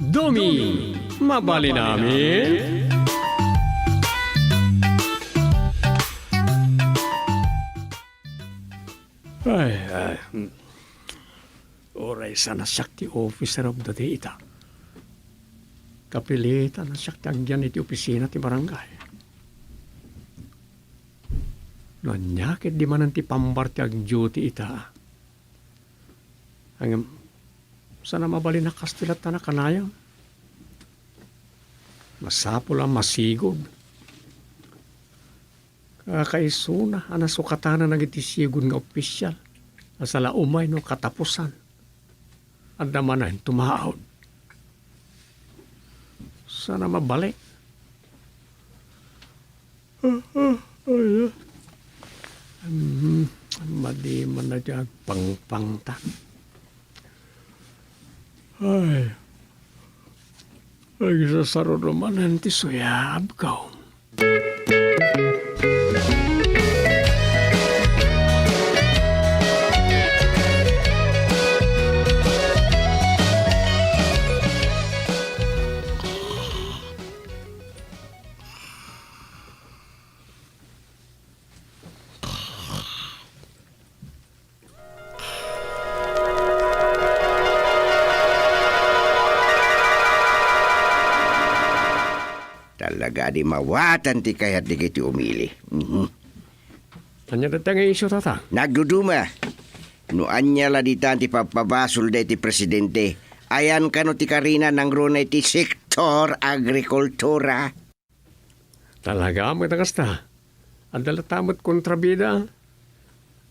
Domi, mabali namin. Oray sana sakti officer of the day ita. Kapilitan na sakti agyan iti opisina ti barangay. Nanyakit di man ti pambar ti ag duty ita. Ang sana mabali na kastilat na kanayang. Masapol ang masigod. Kakaisuna, anasukatana na nagitisigod nga opisyal. Asala umay no katapusan. At naman na tumahod. Sana mabalik. Madi man na dyan pangpangta. Ay sasaro naman nanti suyab ka. Talaga di mawatan ti kayat di kiti umili. Anya datang nga iso tata? Nagduduma. No anya la di ti papabasol da ti presidente. Ayan ka no ti karina ng runay ti sektor agrikultura. Talaga mo kasta. Adalat tamot kontrabida.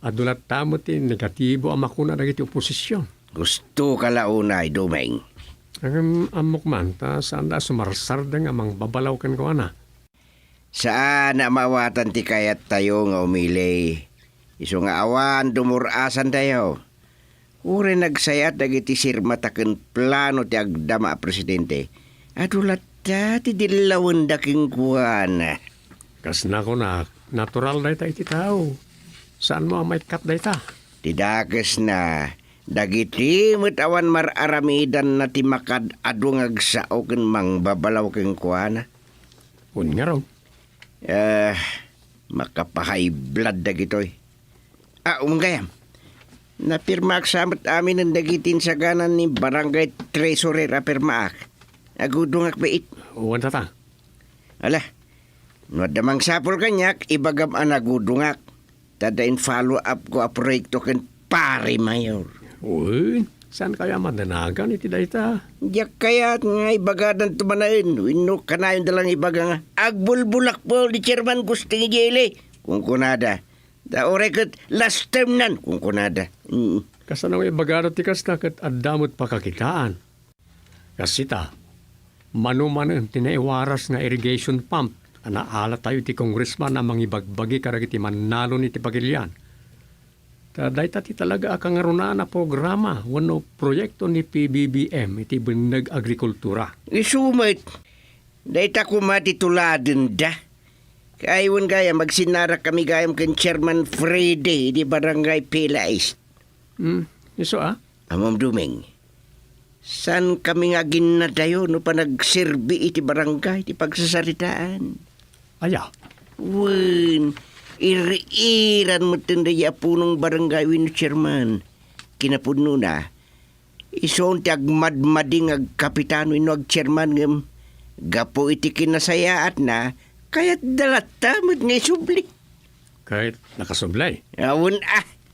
Adulat tamot ti negatibo ang makuna na iti oposisyon. Gusto ka launay, Dumeng. Ang amok man, ta saan da sumarsardang amang babalaw kan ko ana. Saan na mawatan ti kayat tayo nga umili. Iso nga awan dumurasan tayo. Ure nagsayat dagiti sirmataken plano ti agdama presidente. Adulat ti dilawan daking kuwana. Kas na ko na, natural da iti tao. Saan mo ang may kat da ita? Tidakes na. Dagiti awan mararamidan na ti makad adung agsao ken mang babalaw ken kuana. Un nga raw. Makapahay blood dagitoy. Gayam. Napirmaak samot amin ang dagitin sa ganan ni Barangay Treasurer apirmaak. Agudungak bait. Uwan tata. Ala, no damang sapol kanyak, ibagam ang agudungak. Tadain follow up ko a proyekto ken pari mayor. Uy, saan kaya madanagan iti da ita? Diyak kaya nga ibagadan tumanain. Wino kanayon dalang ibaga nga. Agbulbulak po di chairman gusting ijele. Kung kunada. Da orekot last term nan. Kung kunada. Kasano yung bagarot ti kas kat adamot pakakitaan. Kasita, manuman tinaiwaras nga irrigation pump. Anaala tayo ti congressman na mangibagbagi karagiti manalo ni ti pagilian. Dahi tati talaga akang aruna na programa wano proyekto ni PBBM iti binag agrikultura. Isumit. Dahi ta kumatituladin da. Kaywan gaya magsinara kami gayam kan Chairman Freddy di Barangay Pilais. Iso Amam Dumeng. San kami nga ginadayo no pa nagserbi iti barangay iti pagsasaritaan? Aya. Wen, iri-iran mo tindaya punong barangay wino chairman. Kinapudno na. Ison ti agmadmading agkapitano ino agchairman ngem. Gapo iti kinasayaat na, kaya't dalatamad nga isubli. Kahit nakasublay. Awon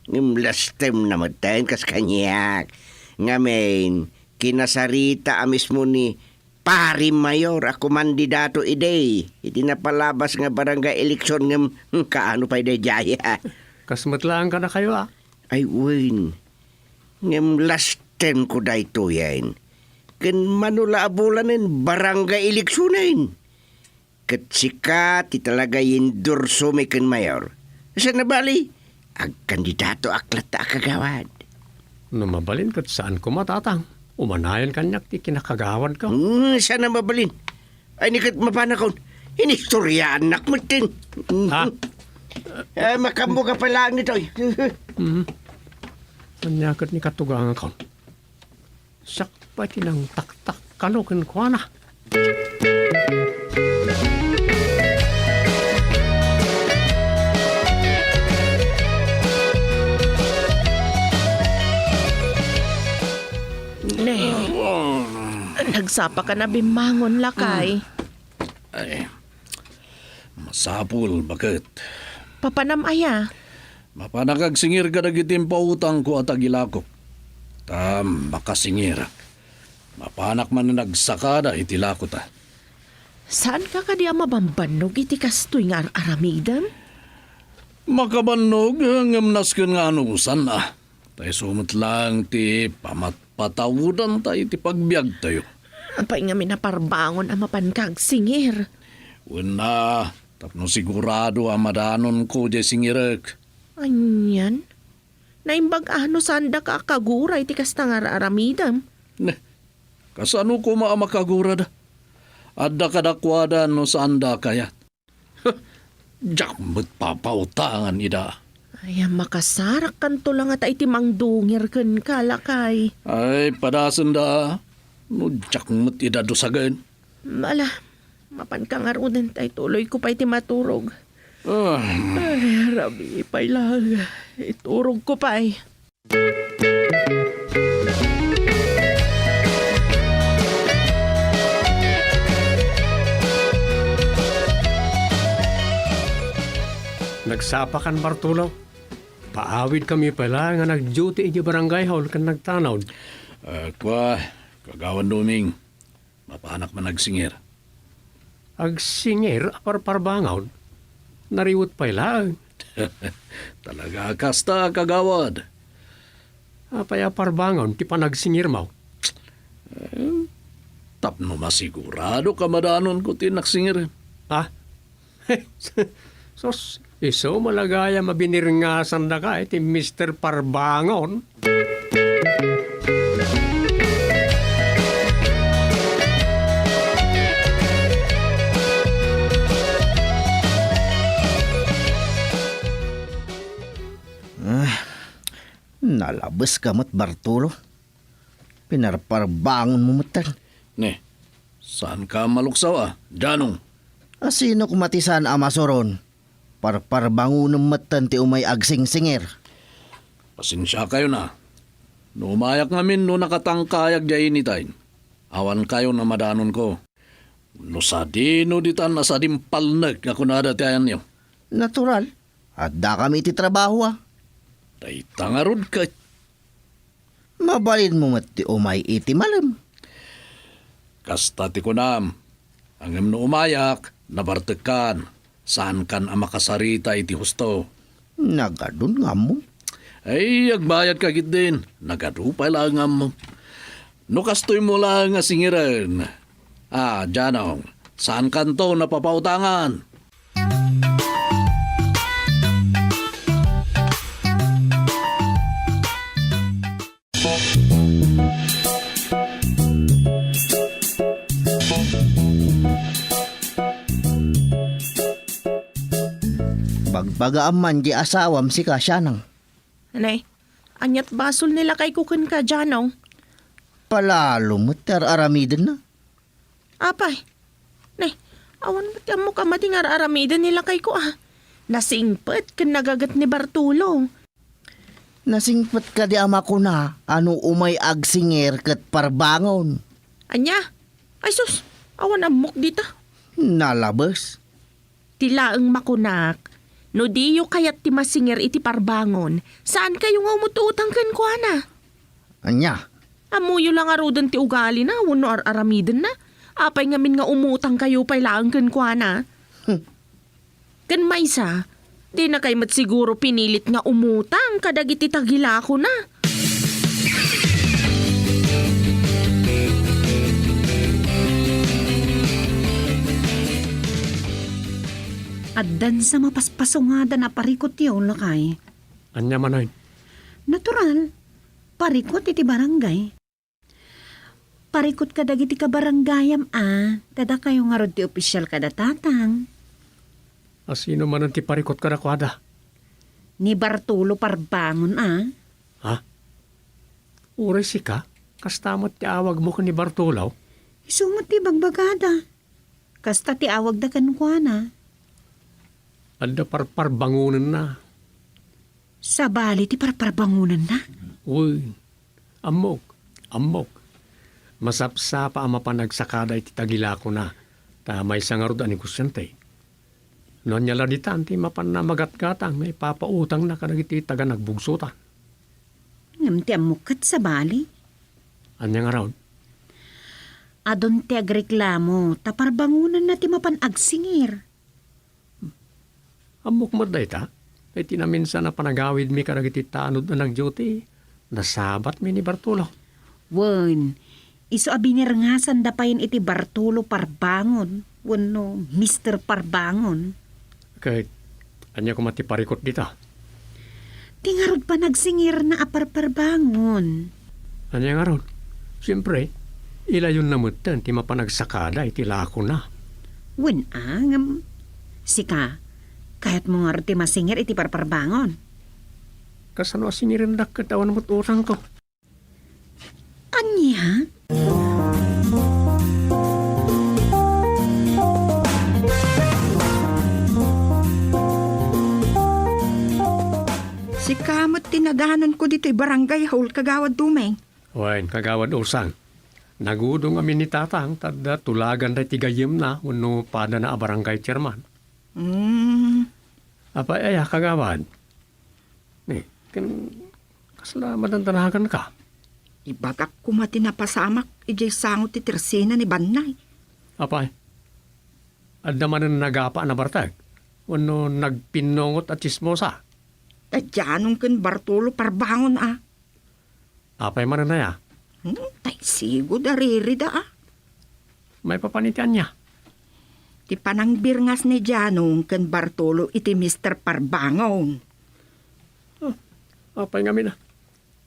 ngem last time na matayin kas kanyak. Ngamen, kinasarita mismo ni Pari Mayor ako mandidato ide. Iti napalabas nga barangay eleksyon ngem kaano pa ide jaya. Kasmatlaan ka na kayo Ay win. Ngem last time ko dayto yan. Ken manula abulanin barangay eleksyonin. Ket sikat ti talaga yendorso may ken mayor. Sa nabali, ag kandidato aklat ta kagawad. No mabalin kat saan ko matatang. Umanayan kanyak ti kinakagawad ka. Sana mabalin. Ay nikat mapanakon. Inistorya anak mo tin. Ha? Makambo ka pala nito. Manyakat ni katugang ka. Sakpa tinang taktak. kanukin ko na. Ne, nagsapa ka na bimangon lakay. Ay, masapul, bakit? Papanamaya. Mapanakagsingir ka nagitim pautang ko at agilako. Makasingir. Mapanak man na nagsakada itilako ta. Saan ka kadi mabambanog iti kastoy nga aramidan? Makabanog hanggang nasken nga anusan na. Tay sumot lang ti pamatpatawudan tayo ti pagbiag tayo. Apay nga minaparbangon ang mapankag singir. Una, tapno sigurado amadanon ko di singirek. Anyan? Naimbag ano sanda ka kaguray ti kastang aramidam? Ne, kasano ko maamakagurad? Adda kadakwadan no sanda kayat. Diyak mo't papautangan ida. Ay, makasarak kanto lang at iti mangdungir ken kalakay. Ay, padasan da. No, diyak mo't ida dosagan. Mala, mapankangarudan tay tuloy ko pa iti maturog. Ah, Ay, rabi pa'y lang. Iturog ko pa'y. Nagsapakan Bartolo. Paawid kami pala nga nag-duty iti barangay hall kan nagtanaw. kwa, kagawan duming. Mapanak man nagsingir. Agsingir aparparbangaw. Nariwot pa lang. Talaga kasta kagawad. Apay aparbangaw ti panagsingir mo. Tapno masigurado kamadanon ko tinaksingir. Ha? Sos, iso malagaya mabiniringasan na ka iti Mr. Parbangon. Nalabas ka mat Bartolo. Pinarparbangon mo matan. Ne, saan ka maluksaw Janong. Asino kumatisan amasoron? Parparbangon matan ti umay agsing-singir. Pasensya kayo na. Numayak ngamin no nakatangkayag di initain. Awan kayo na madanon ko. No sa dino ditan na sa dimpalnag ako na datiayan niyo. Natural. At da kami ti trabaho Tay tangarod ka. Mabalin mo mat ti umay iti malam. Kasta ti kunam. Angem no umayak, nabartekan. Saan kan ang makasarita iti husto. Nagadun nga mo. Ay, agbayad ka git din. Nagadupay lang nga mo. No kastoy mo lang nga singiran. Janong, saan kanto napapautangan? Bagbagaan man di asawam si Kasyanang. Anay, anyat basol nila kay kuken ka Janong. Palalo mo aramiden na. Apay, nay, awan mo tiyan mo ka mating aramidan nila kay ko Nasingpet kan nagagat ni Bartolo. Nasingpat ka di ama ko na ano umay agsingir kat parbangon. Anya, ay sus, awan amok dita. Nalabas. Tilaang makunak, no diyo kayat ti masingir iti parbangon, saan kayo nga umutuutang kan ko Anya, Amuyo lang arudan ti ugali na, wano aramiden na. Apay ngamin nga umutang kayo pay laang kan ko Kan maysa, di na kay mat siguro pinilit nga umutang kadag iti tagila ko na. Addan sa mapaspasungada na parikot yun lakay. Anya manay. Natural, parikot iti barangay. Parikot ka dagiti ka baranggayam tada kayo nga rod ti opisyal kada tatang. Asino man ang tiparikot ka na kwada? Ni Bartolo Parbangon Ha? Uray si ka? Kastamot ti awag mo ka ni Bartolaw? Isumot ti bagbagada. Kasta ti awag da kankwana. Adda parparbangunan na. Sa bali ti parparbangunan na. Uy, amok. Masapsa pa ang mapanagsakada iti tagila ko na. Ta may sangarod ani kusyante. No niya laditan ti mapan na magatgatang may papautang na kanagiti taga nagbugsutan. Ngam ti amukat sa bali. Anya nga raw, Adon ti agreklamo, taparbangunan na ti mapan agsingir. amok maday ta. Ay tinaminsan na panagawid mi kanagiti tanod na nagduty. Nasabat mi ni Bartolo. Wen, iso abinirngasan da payin iti Bartolo Parbangon. Wano, Mr. Parbangon. Kahit anya ko matiparikot dita. Tingarod pa nagsingir na aparparbangon. Anya nga raw, siyempre, ilayon na mutan ti mapanagsakada iti lako na. Wen ngam. Sika, kahit mo nga ti masingir iti parparbangon. Kasano asinirindak katawan mo't urang ko. Anya? Si kamot tinadahanan ko dito'y barangay hall kagawad Dumeng. Wain, kagawad usang. Nagudong amin ni tatang, tada tulagan na tigayim na, uno pada na barangay chairman. Apa ay kagawad? Ni, kasalamat ang tanahagan ka. Ibagak ko mati napasamak, ijay sangot ti Tersina ni Banay. Apa, adda man ang nagapa na bartag. Uno nagpinongot at chismosa. Tadyanong kan Bartolo Parbangon Apay man na ya, Tay sigo daririda may papanitian niya. Ti panangbirngas ni Janong kan Bartolo iti Mr. Parbangon. Apay nga na.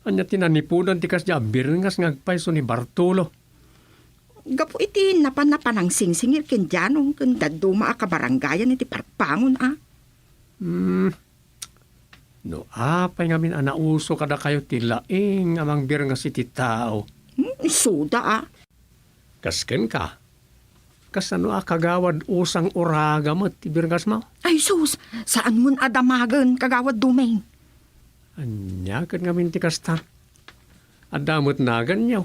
Anya tinanipunan ti kasya birngas ngagpaiso ni Bartolo. Gapo iti napan singsingir ken Janong kan daduma kabarangayan iti Parbangon No, apay nga anauso kada kayo tilaing amang birngas iti tao. Suda Kasken ka. Kasano kagawad usang oraga mo ti birngas mo? Ay sus, saan mun adamagan kagawad Dumeng? Anya kan nga ti kastan. Adamot na ganyaw.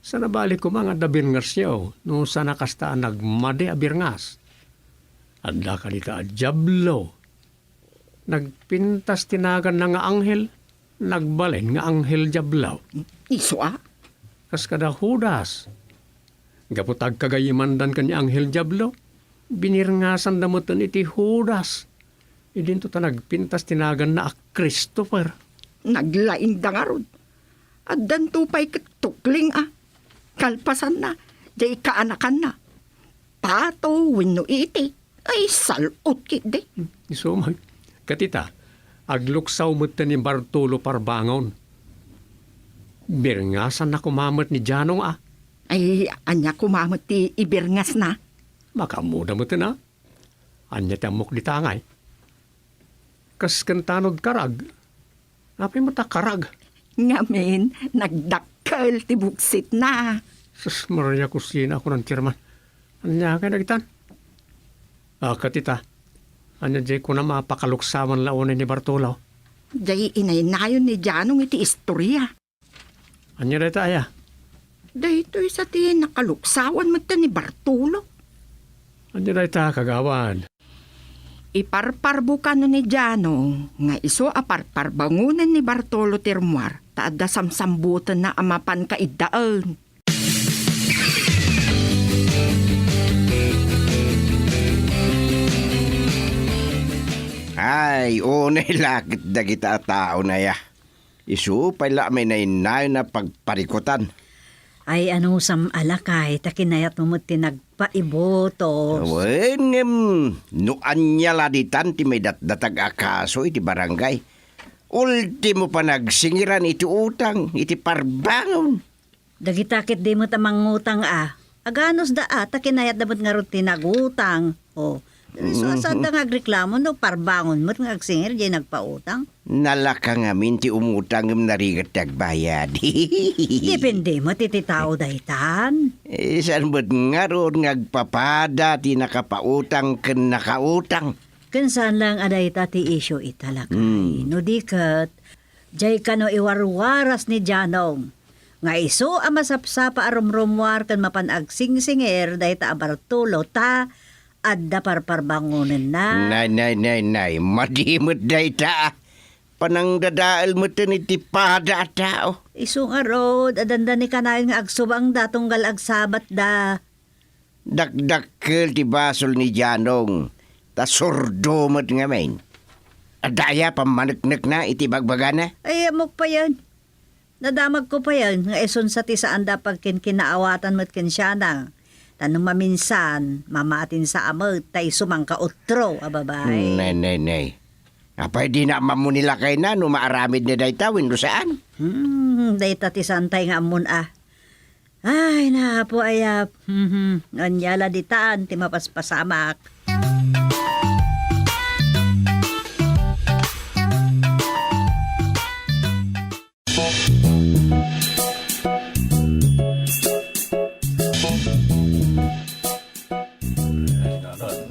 Sa nabalik ko mga da birngas yaw, no sana kastaan nagmade a birngas. Adda kalita a jablo. Nagpintas tinagan na nga anghel, nagbalen nga anghel jablaw. Iso Kas kada hudas. Gaputag kagayimandan kanya anghel jablaw, binirngasan damutan iti hudas. Idinto ta nagpintas tinagan na a Christopher. Naglaing dangarod. At danto pa'y katukling Kalpasan na, jay kaanakan na. Pato, wino iti, ay salot kiti. Isumag. Katita, agluksaw mo ni Bartolo Parbangon. Birngasan na kumamot ni Janong Ay, anya kumamot ti ibirngas na. Makamuda mo na. Anya tamok di tangay. Kas kantanod karag. Apay mo ta karag. Ngamin, nagdakkel ti buksit na. Sus, Maria kusina ako ng chairman. Anya ka nagitan? Katita, anya jay ko na mapakaluksawan laonin ni Bartolo. Jay inaynayon ni Janong iti istorya. Anya reta aya? Dahito sa ti nakaluksawan mo ni Bartolo. Anya reta kagawan? Iparparbukan ni Janong nga iso aparparbangunan ni Bartolo Termuar taada samsambutan na amapan kaidaan. Ay, unay lakit da kita tao na ya. Isu pala may nainayon na pagparikutan. Ay sam alakay, takinayat mo tinagpaibotos. Wen ngem, no anya laditan ti may datdatag akaso iti barangay. Ultimo pa nagsingiran iti utang, iti parbangon. Dagitakit di mo tamang utang Aganos da takinayat dapat nga rin tinagutang. O, So, saan nga agreklamo no, parbangon mo't nga agsingir, di nagpautang? Nalaka nga minti umutang ng narigat tagbayad. Depende mo, tititao daytan. Saan ba't nga roon ngagpapada ti nakapautang ken nakautang? Kansan lang aday ti isyo italakay. No dikat, jay ka no iwarwaras ni Janong. Nga iso ang masapsapa arumrumwar kan mapanagsingsingir dahi ta Bartolo ta adda parparbangunan na. Nay, madimot day ta. Panang dadaal mo iti pada tao. Iso nga rod, adanda ni kanayon nga agsubang datong galagsabat da. Dakdakkel ti basol ni Janong. Ta sordo mo't nga main. Adaya pamaneknek na iti bagbagana. Ay, amok pa yan. Nadamag ko pa yan, nga ison sa tisaan da pagkin kinaawatan mo't kinsyana. Tanong maminsan, mamaatin sa amag, tay sumangka utro, ababay. Nay. Apay di na mamunila kay na no maaramid na day tawin do saan? Day tatisantay nga amun ah. Ay, napo ayap. Anyala ditaan, ti mapaspasamak.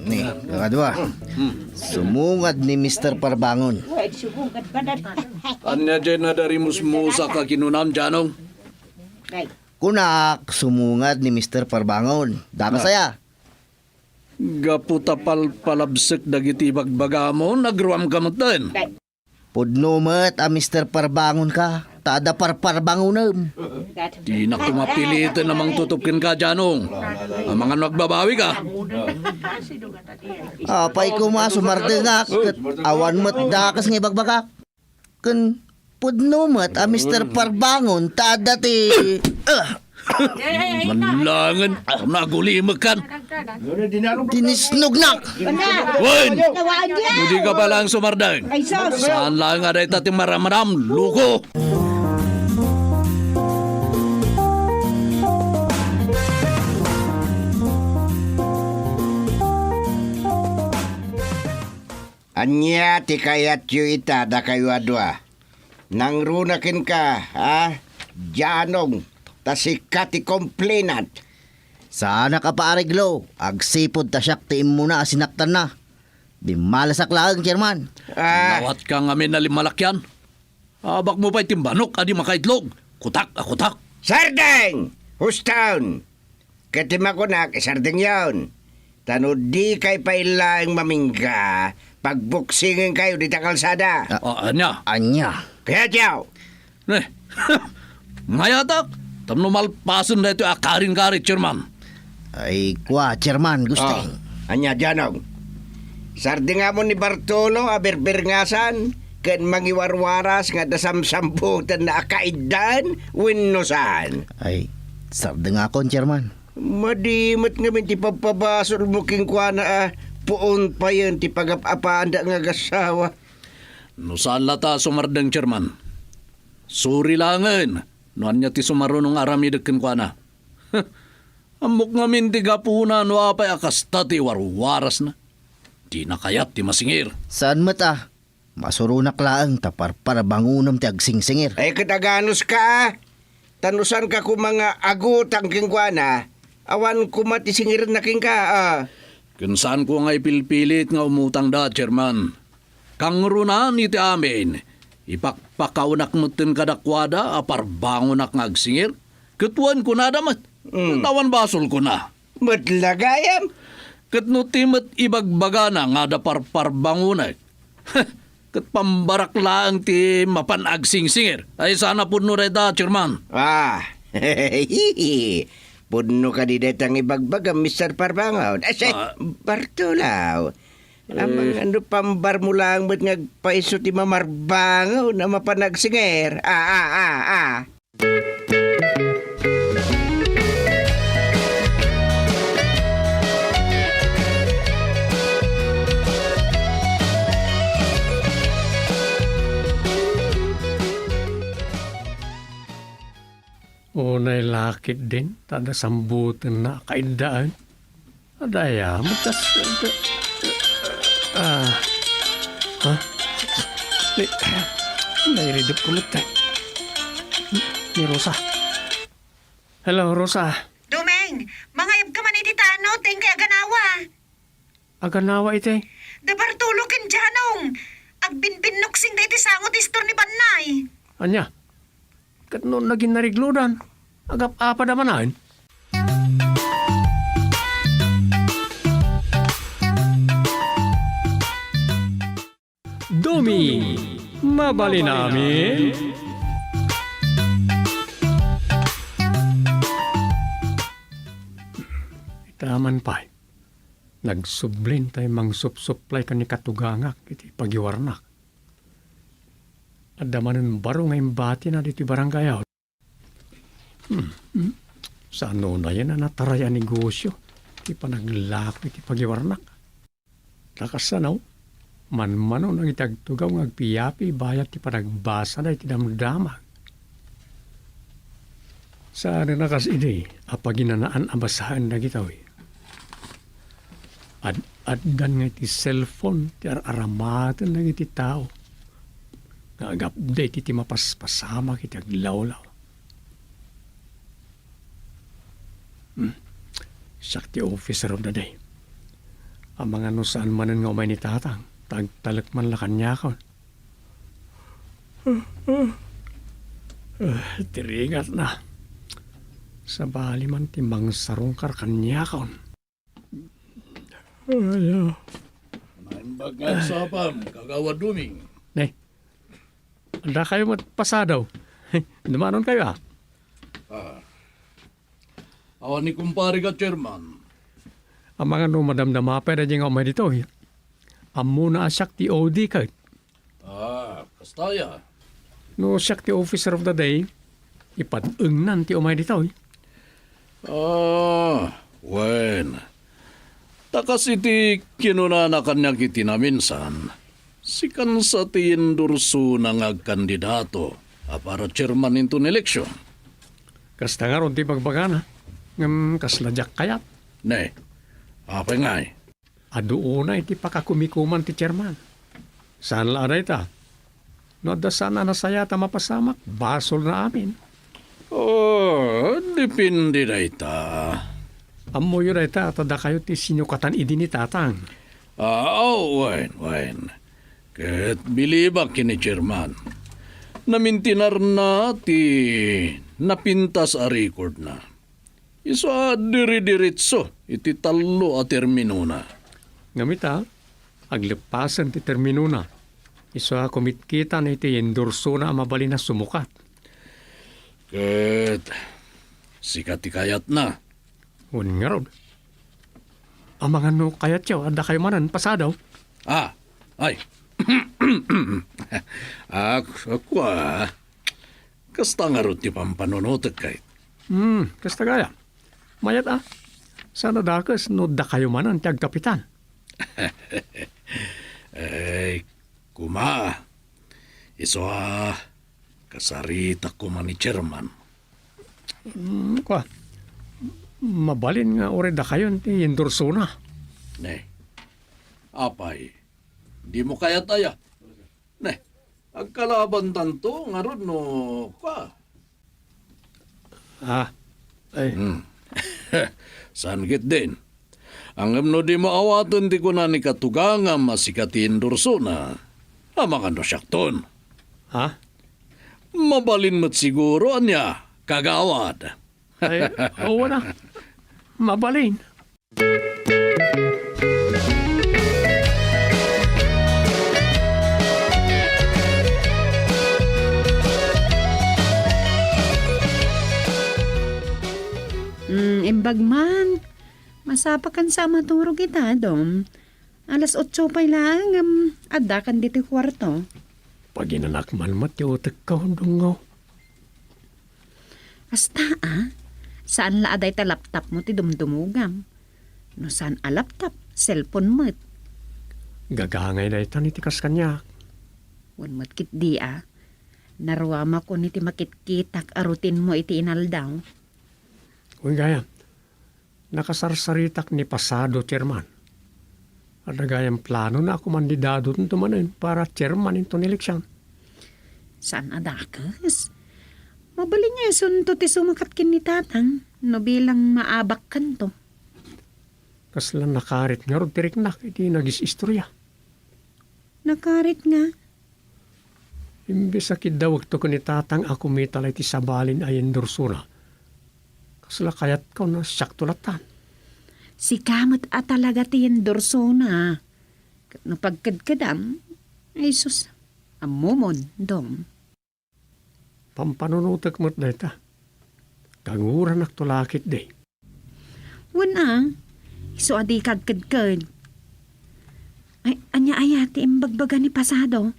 Ni, kadua. Sumungad ni Mr. Parbangon. Anya dyan na dari musmusa ka kinunam, Janong? Kunak, sumungad ni Mr. Parbangon. Daka saya. Gaputa palabsek dagiti bagbaga mo, nagruam ka mo din. Pudno met a Mr. Parbangon ka. Tada parbangonem. Di na kumapilitan namang tutupkin ka, Janong. Ang mga nagbabawi ka. Apay ko masumardengak. Kat awan met dakas ng ibagbagak. Kun pudno met a Mr. Parbangon. Tada ti... Manlangan, nagulimag kan. Tinisnugnak. Wen! Hindi ka palang sumardang. Saan lang nga dahi tating maramaram, luko! Anya ti kayat yu ita da kayo adwa. Nang runakin ka, ha? Janong, tasikat ti complainant. Sana ka paariglo. Agsipod ta siyak ti imuna asinaktan na. Bimalasak lang, Chairman. Nawat ka nga minalimalakyan. Abak mo pa'y timbanok, adi makaitlog. Kutak, kutak. Sardeng! Hustown! Katima ko na, sardeng yon. Tano di kay pailang mamingga, pagbuksingin kayo di ta kalsada. Anya? Anya. Kaya tiyaw, Ne, mayatak. Tamno malpasan na ito akarin-karit, Chairman. Ay, kwa, Chairman, gusto. anya Janong. Sardeng mo ni Bartolo, aberberngasan, ken mangiwarwaras nga dasamsambutan na akaidan, winnosan. Ay, sarda nga kon, Chairman. Madimot nga min ti pagpabasol mo king kwa na puon pa yun ti pagapapanda nga gasawa. No saan lata sumardang, Chairman? Suri langan. Noan niya ti sumarunong aramidakin kwa na. Amok nga minti gapuna no apay akasta ti warwaras na. Di na kayat ti masingir. Saan mata? Masurunak laang tapar para bangunam ti agsingsingir. Ay kataganos ka, tanusan ka kung mga agutang king kwa na, awan kumatisingir na king ka. Kung saan ko nga ipilpilit nga umutang da, Chairman. Kang runan iti amin, ipakpakaunak mo tin kadakwada, apar bangunak nga agsingir. Katuan ko na damat. Tawan basol ko na. Matlagayam. Kat no timat ibagbaga na nga da parpar bangunay. Kat pambarak lang ti mapanagsingsingir. Ay sana po no reda, Chairman. Puno ka di detang ibagbaga, Mr. Parbangaw. Say, Bartolaw. Amang ano pambar mo lang ba't ngagpaiso ti mamarbangaw na mapanagsinger? Unay lakit din, tada sambutan na kaindaan. Adaya, matas... Ha? Nairidap ko ulit ni Rosa. Hello, Rosa. Dumeng, mga ib ka man iti tano, ting kay aganawa. Aganawa ite. Da Bartolo ken Janong. Agbinbinuksing da iti sangot istor ni Banay. Anya? Kat noon naging narigludan. Agap apa naman. Domi, mabali namin. Itaman pa. Nagsublin tayo mang supply ka ni katugangak iti pagiwarnak. At damanan baro ngayong bati na dito barangay. Sa ano na yan na nataraya negosyo. Iti panaglako iti pagiwarnak. Nakasanaw. Man-mano nang itagtugaw ng agpiyapi bayat ti panagbasa na iti damdamag. Sa nakas ide, apaginanaan abasahan na gitaw. Addan nga iti cellphone, ti aramatan na iti tao. Nga-update iti mapaspasama iti aglawlaw. Sakti officer of the day. Ang mga no saan manan nga umay ni tatang. Tagtalak man la kanya ko. Tiringat na. Sa bali man timang sarungkar kanya ko. Naimbag nga sapam, kagawa duming. Ne, anda kayo matpasadaw. Dumanon kayo Awan ni kumpari ka, chairman. Ang mga no madamdama pa na dyan umay dito. Amo na asak ti OD ka. Kastaya. No siyak ti officer of the day, ipadungnan ti umay dito. Wen. Takas iti kinuna na kanya kiti naminsan. Sikan sa ti endorso ng agkandidato para chairman into election. Kasta nga ron ti pagbagana. Ngam kasladyak kayat. Ne, apa ngay? Aduuna iti pakakumikuman ti chairman. Saan la aday ta? No da sana nasaya ta mapasamak. Basol na amin. Depende na ita. Amo yun ay ta. Tada kayo ti sinukatan idi ni tatang. Wen. Ket bilibak kini chairman. Namintinar na ti napintas a record na. Iso diri-diritso iti talo a termino na. Ngamita, aglepasan ti termino na. Iso kumitkita na iti endorso na mabali na sumukat. Ket sikat ti kayat na. Un nga ron. Ang mga no kayat yaw, ada kayo manan, pasadaw. Ay. Ako kasta nga ron ti pampanonotek kay. Kasta gaya. Mayat sana dakas no da kayo manan, tiyag kapitan. Kuma. Iso kasarita ko man ni chairman. Kwa, mabalin nga ore da kayo ti endorso na. Ne. Apay. Di mo kaya taya. Ne. Agkalaban tanto nga ron no kwa. Sangit din. Ang no di mo awaton di ko na ni katugangam masikati endorso na. Mga no syakton. Mabalin mo't siguro anya kagawad. Ay, oo na. Mabalin. Imbag man. Masapakan sa maturo kita, dom. Alas 8 pa lang, adakan dito kwarto. Pag inanak man matiutek ka hundungaw. Hasta, saan la aday ta laptop mo ti dumdumugam? No saan a laptop, cellphone mo. Gagangay na ito ni tikas kanya. Wan matkit di Naruama ko ni ti makitkitak arutin mo iti inaldaw. Uy gaya, nakasarsaritak ni pasado, chairman. Adagayang plano na ako mandidado nito manin para chairman ito eleksyon. Saan adakas? Mabaling niya sunto ti sumakat kin ni tatang. No bilang maabak kan to. Kaslan nakarit nga ro tirik na iti nagis istorya. Nakarit nga. Imbis sakit daw to ni tatang ako mitalay ti sabalin ay endorsura. Kasla kayat ko na saktulatan. Si kamot at talaga ti endorso na. Kat no pagkadkadam, ay sus, amumon dom. Pampanunutak mo't na ita. Kanguran aktulakit day. Wala, iso adi kagkadkad. Ay, anya ayati imbagbaga ni pasado.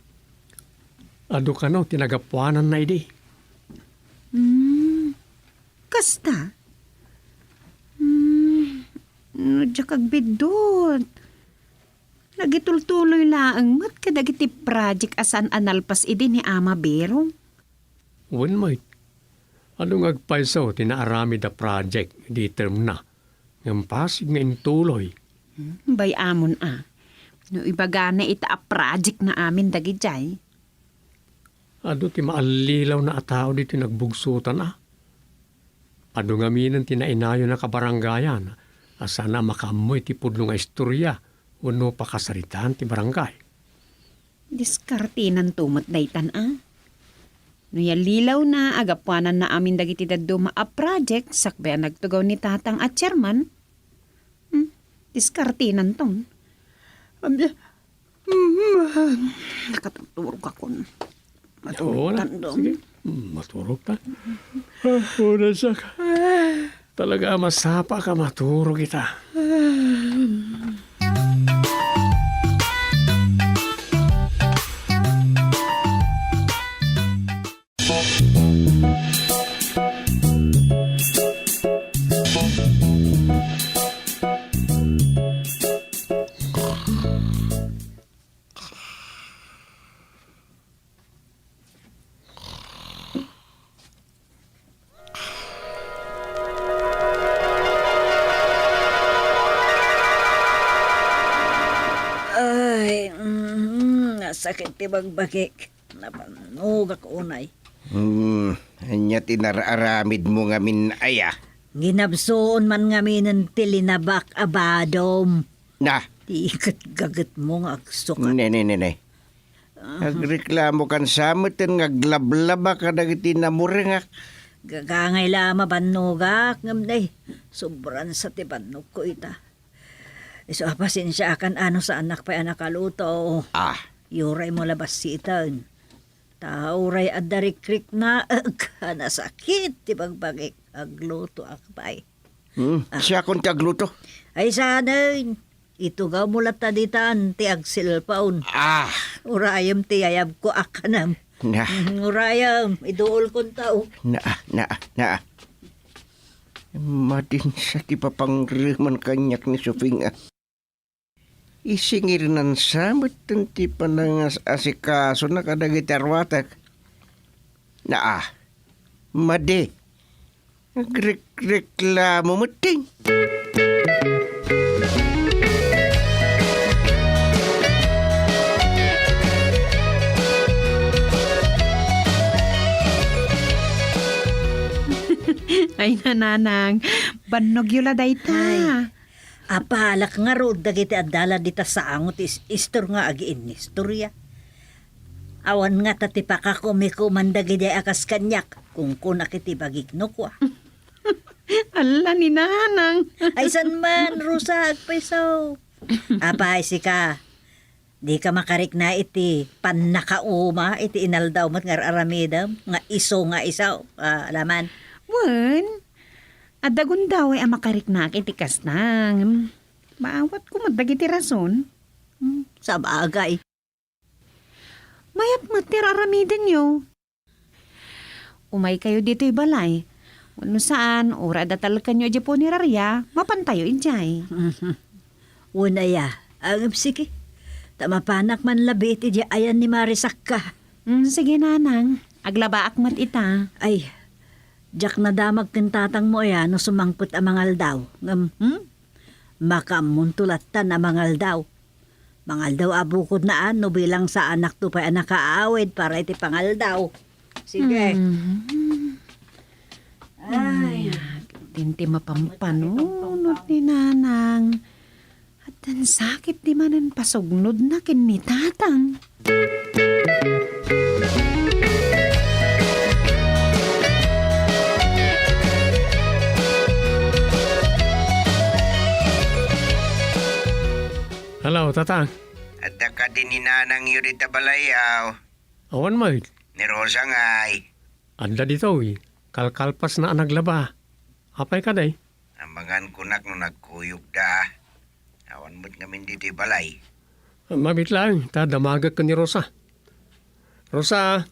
Ado ka no, tinagapuanan na idi. Kasta? Diya kagbidot. Nagitultuloy laang mat kadagiti project asan analpas idi ni Ama Bero. Wen mait. Anong agpaisaw tinaarami da project di term na. Ngam pasig nga intuloy. Bay amon No ibaga na ita a project na amin dagijay. Ado ti maalilaw na atao dito nagbugsutan Ado nga minan tinainayo na kabaranggayan. Asana makamoy ti pudlo nga istorya. Uno pakasaritaan ti barangay. Diskarte ng tumot daytan No lilaw na agapuanan na amin dagiti daduma a project sakbay nagtugaw ni tatang at chairman. Diskarte ng tong. Nakatutulog ako. Oo na. Sige. Maturog ta. Una siya ka. Talaga masapa ka maturog kita. Ay, sakit ti bagbakik. Napanog ako unay. Anya tinararamid mo nga min aya. Ginabsoon man nga ng tilinabak abadom. Na, Ti gagat mo nga agsukat. ne. Nagreklamo kan samutin nga glablaba ka dagiti namurengak. Gagangay lama banogak ngam day. Sobran sa ti banog ko ita. Iso pasensya akan ano sa anak pa anak kaluto. Yuray mo labas si itan. Tauray at darikrik na nasakit ti bagbagik agluto akbay. Siya kon kagluto. Ay sanay. Itugaw mo lataditan ti agsilpaon. Urayam ti ayab ko akanam. Na, Urayam, iduol kon tao. na. Madin sa ti papangriman kanyak ni Sofing. Isingir nan samot ti panangas asikaso na kadagiti arwatak. Na made. Nagreklamo mo ting. Ay nananang, banog yula dayta. Apalak nga rod dagiti adala dita sa angot istor nga agiin ni istorya. Awan nga tatipaka kumikuman dagiti akas kanyak kung kunakiti bagikno ko. Ala ni nanang. Ay san man, Rosa, agpaisaw. Apay si ka. Di ka makarik na iti panakauma iti inaldaw mat nga aramidam nga iso nga isaw. Alaman. Wen, adagun daw ay amakarik na iti kasnang. Maawat ko madagiti rason. Sa bagay. Mayat matiraramidan nyo. Umay kayo dito'y balay. Ano saan, ora datal kanyo di po ni Rarya, mapantayo injay. Unaya, ang sige. Tamapanak man labit iti ayan ni Marisak ka. Sige nanang, aglabaak mat ita. Ay, jak na damag kintatang mo no sumangput amangal daw. Makamuntulatan amangal daw. Mangal daw abukod na no bilang sa anak to pa anak kaawid para iti pangal daw. Sige. Ay. Tinti mapampanunod ni nanang. At ang sakit di manan pasugnod na kin ni tatang. Hello, tatang. At ka din ni Nanang Yurita Balayaw. Awan mo, Ni Rosa nga'y. anda dito kalkalpas na naglaba. Apay ka day? Ambangan kunak no nagkuyog da. Awan mo't ngamin dito balay. Mabit lang, damagag ka ni Rosa. Rosa,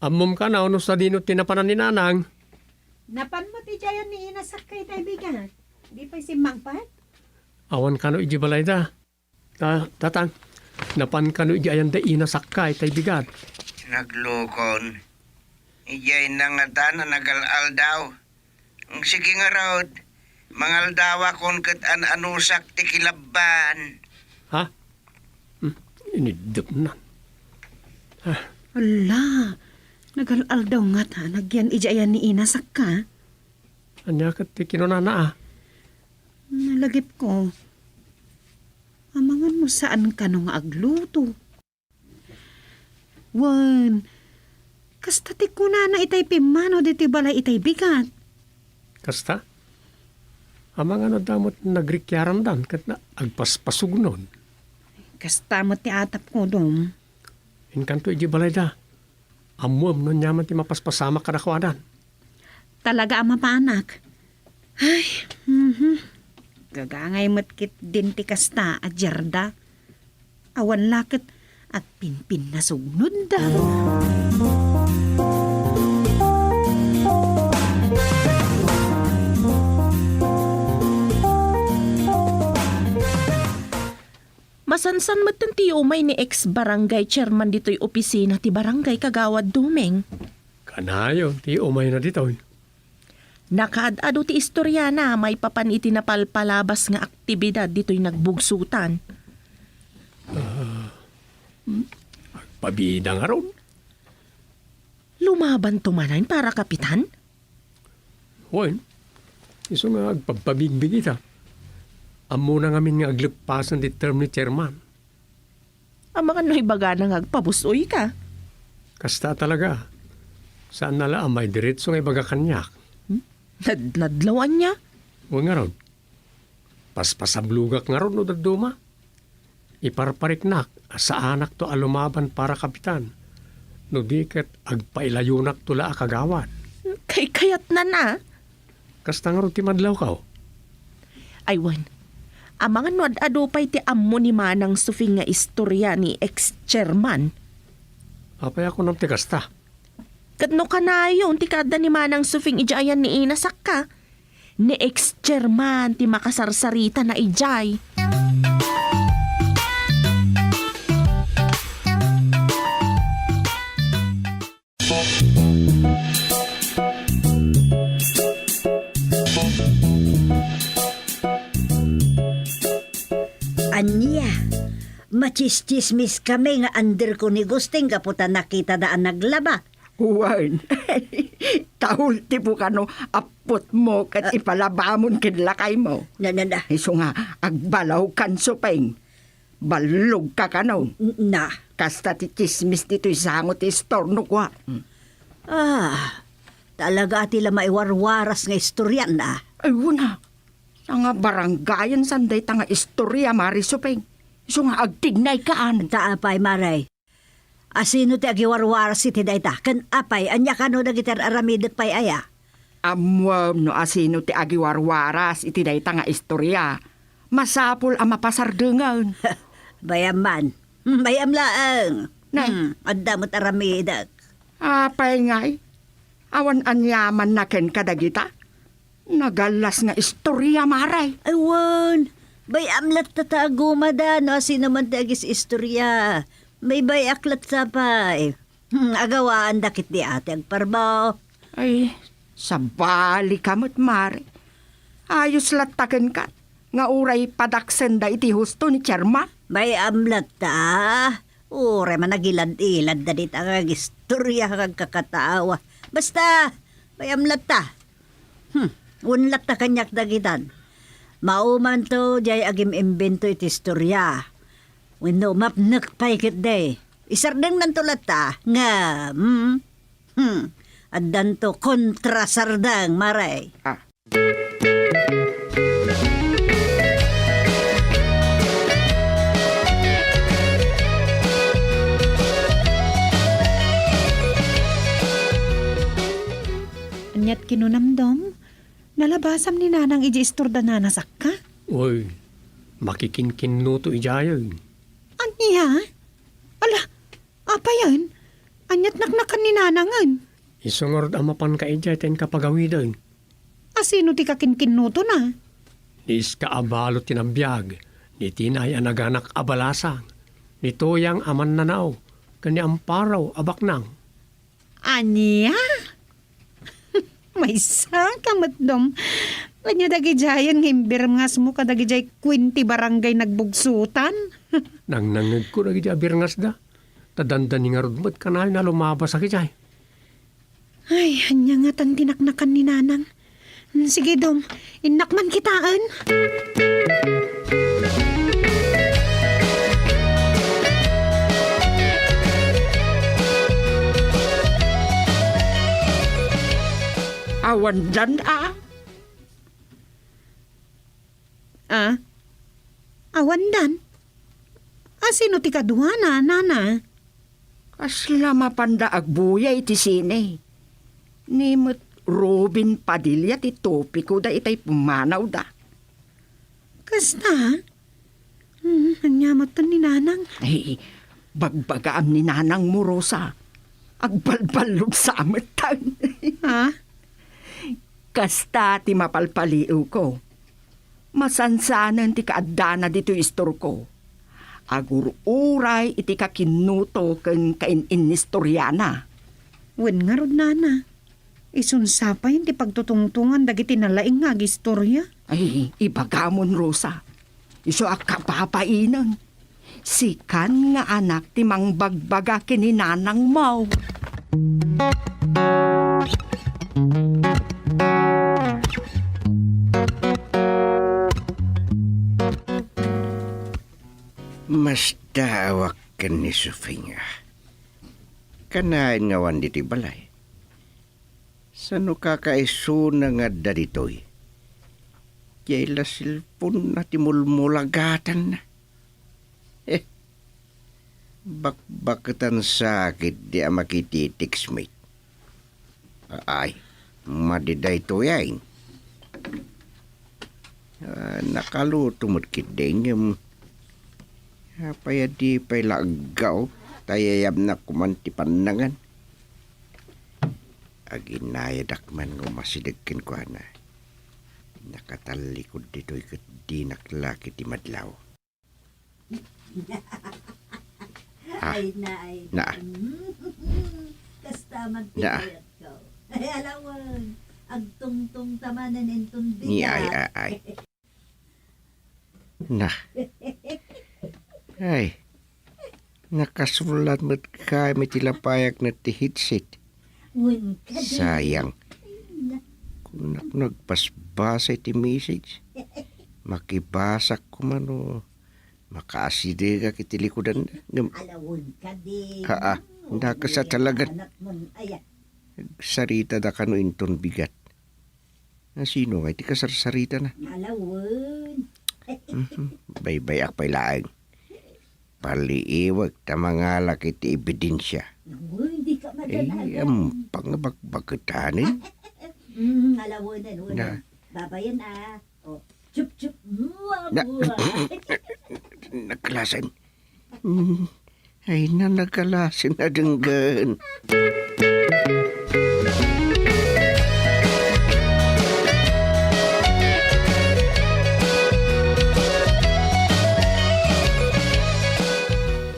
amom ka na uno sa dinot tinapanan ni nanang. Napan mo ti jayan ni inasakay tayo bigan. Di pa si Mangpat? Awan ka no iji balay da. Tatang, napan ka no iji ayan da inasakay tay bigat. Naglukon. Iyay na nga ta na nagalal daw. Ang sige nga raod. Mangal dawa kon kat anusak ti kilaban. Ha? Inidip na. Ala, nagalal daw nga ta. Nagyan ijayan ni inasakka. Anya kat ti kinunana Nalagip ko. Amangan mo saan ka nung agluto. Wan, kasta ti kuna na itay pimano di ti balay itay bigat. Kasta? Amang ano damot nagrikyaran dan kat na agpaspasugnon. Kasta mo ti atap ko dum. Inkanto iji balay da. Amuam no nyaman ti mapaspasama kadakwadan. Talaga ama panak. Ay, gagangay matkit din ti kasta at jarda. Awan lakit at pinpin na sugnod da. Masansan mo ti umay ni ex-barangay chairman dito'y opisina ti barangay Kagawad Dumeng. Kanayo, ti umay na dito. Nakaadado ti istorya na may papan iti napalpalabas nga aktibidad dito'y nagbugsutan. Pabida nga ron. Lumaban tumanan para kapitan? Wen, iso nga agpapabigbig ita. Amo na ngamin nga aglepasan di term ni chairman. Ang mga no'y baga nang agpabusoy ka. Kasta talaga. Saan nala may diretso nga ibaga kanyak. Nadlawan niya? Huwag nga ron. Paspasablugak nga ron no daduma. Iparpariknak sa anak to alumaban para kapitan. No diket agpailayunak tula akagawad. Kay kayat na. Kasta nga ron ti madlaw ka. Aywan, amangan no adupay ti ammo ni manang sufing nga istorya ni ex-chairman. Apay ako nam ti kasta. Kadno ka na yun, ti kada ni manang sufing ijayan ni inasak ka. Ni ex-chairman ti makasarsarita na ijay. Anya, machismismis kami nga under ko ni Gusting kaputa nakita daan naglaba. Wan. Tahol ti po ka no, apot mo kat ipalabamon kinlakay mo. Na. Iso nga, agbalaw kan supeng. Balog ka kanon. Na. Kasta ti chismis dito'y sangot ti storno kwa. Talaga tila maiwarwaras nga istoryan na. Ay, wala. Sa nga barangayan sanday ta nga istorya, Mari Supeng. Iso nga agtignay kaan. Taapay, Maray. Asino ti agiwarwaras iti dayta? Kan apay, anya ka no nagitar aramidot pay aya. Amwam no asino ti agiwarwaras iti dayta nga istorya. Masapol ang mapasardengan. Bayam man. Bayam laang. Nay. Adamot aramidak. Apay ngay. Awan anyaman na ken kadagita. Nagalas nga istorya, Maray. Aywan. Bayam lat tatago madan. Asino man tagis istorya. May bayaklat sa pay. Agawaan dakit di ate agparbaw. Ay, sabali kamot, Mari. Ayos lataken ka. Nga uray padaksen da iti husto ni Chairman. May amlat ta. Ure man nagilad-ilad na dit ang istorya kag kakatawa. Basta, may amlat ta. Unlat ta kanyak dagitan. Mauman to, jay agim imbento iti istorya. Wenno mapnek paikit day. Isardeng nantulat ta, nga, addan to kontrasardang maray. Anyat kinunamdom, nalabasam ni nanang iji istorda na nasakka. Uy, makikinkin no to ijayan. Anya? Ala, apa yan? Anyat naknakan ni nanangan. Isungord ang mapan ka ijay ten kapagawidan. Asino ti kakinkinuto na? Nis kaabalo tinambiyag, ni tinay anaganak abalasang, ni toyang aman nanaw, kani amparaw abaknang. Anya? May kang matdom. Kanya dagijayan ng birngas mo kadagijay kwinti barangay nagbugsutan. Nang nangag ko nagiti abirngas da. Tadandan ni nga rudmat kanal na lumabas sa kijay. Ay, hanya nga tan tinaknakan ni nanang. Sige dom, inakman kitaan. Awan dan Awandan? Sino ti kaduana, nana? Kasla mapanda agbuya iti sine. Nimot Robin Padilla ti topiko da itay pumanaw da. Kasta? Anyamatan ni nanang. Ay, bagbagaam ni nanang mo, Rosa. Agbalbalog sa amatang. Ha? Kasta ti mapalpaliw ko. Masansanan ti kaadana dito istor ko. Agururay iti kakinuto ken kain-inistoryana. Wen nga rod nana. Isunsapay ti pagtutungtungan dagiti nalaing nga gistorya. Ay, ibagamon, Rosa. Iso akapapainan. Sikan nga anak ti mangbagbaga kininanang mau. Mas dawak ka ni Sofia. Kanain nga wan diti balay. Sano kakaiso na nga daritoy? Yayla silpon na timulmulagatan na. Bakbakatan sakit di makititik mate. Ay, madiday to yain. Nakaluto mo't kideng yung apaya di pa'y lagaw tayayab na kumanti panangan. Aginayadak man ng masidagkin ko na. Nakatalikod dito'y kat di naklaki ti madlaw. Ay, Na. Kasta Na. magpipayat ko. Ay, alawan. Agtungtung tamanan entong Ni ay. Na. Ay. Nakasulat mo't kami tilapayak na tihitsit. Sayang. Kung nagpasbasa iti message, makibasak ko man o makaaside ka kitilikodan. Alawon ka din. Hindi ka sa talaga. Anak mo, ayan. Sarita da kano inton bigat. Sino nga iti kasarsarita na? Alawon. Baybay akpay laang. Paliiwag ta mga laki ti ebidensya. Hindi ka madanagan. Pangabagbagkatanin. Alawon Na. na. Babayan O, chup-chup. Na. Nagkalasan. Ay na nagkalasan na denggan.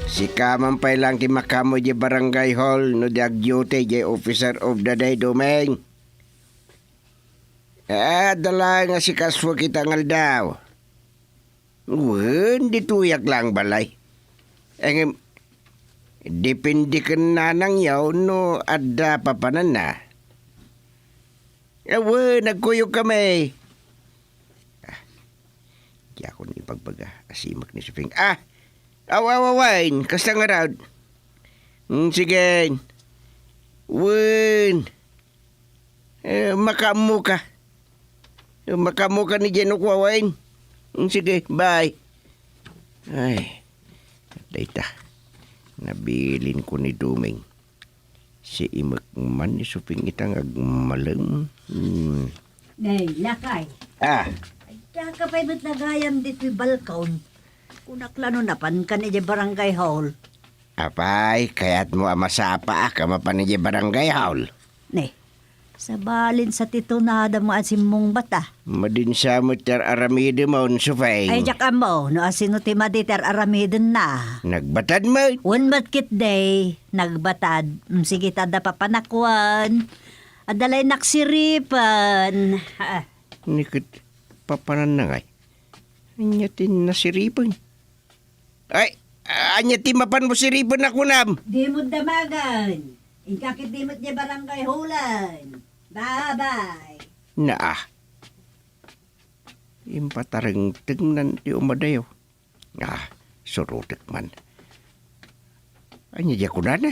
Si kamang pay lang ti makamo di barangay hall no di agyote di officer of the day domeng. Dala nga si kaswa kita ngal daw. Wen, dituyak lang balay. Ang depende ka na ng yaw no adda papanan na. Wen, nagkuyog kami. Di ako ni pagbaga. Asimak ni Sufing. Awawawain. Kasta nga raw. Sige. Wen. Makamu ka. Makamu ka ni Jenok wawain. Sige, bye. Ay, data. Nabilin ko ni Duming. Si imak man ni Sufing itang agmalang. Nay, lakay. Kaya ka pa'y ba't nagayam dito'y balkon? Kunaklano napan ka ni barangay hall. Apay, kaya't mo amasapa ka mapanigi barangay hall. Ne, sa balin sa titunada mo asim mong bata. Madin sa mutar aramide mo, Sufing. Ay, jak mo, no asino ti maditer aramidin na. Nagbatad mo. One batkit day, nagbatad. Sige tada papanakwan. Adalay naksiripan. Nikit papanan na ngay. Anyatin na siripan. Ay, anyatin mapan mo siripan ako nam. Di mo damagan. Ikakit di mo't niya barangay hulan. Bye-bye. Naa. Impatarang tingnan ti umadayo. Surutik man. Anya di ako na.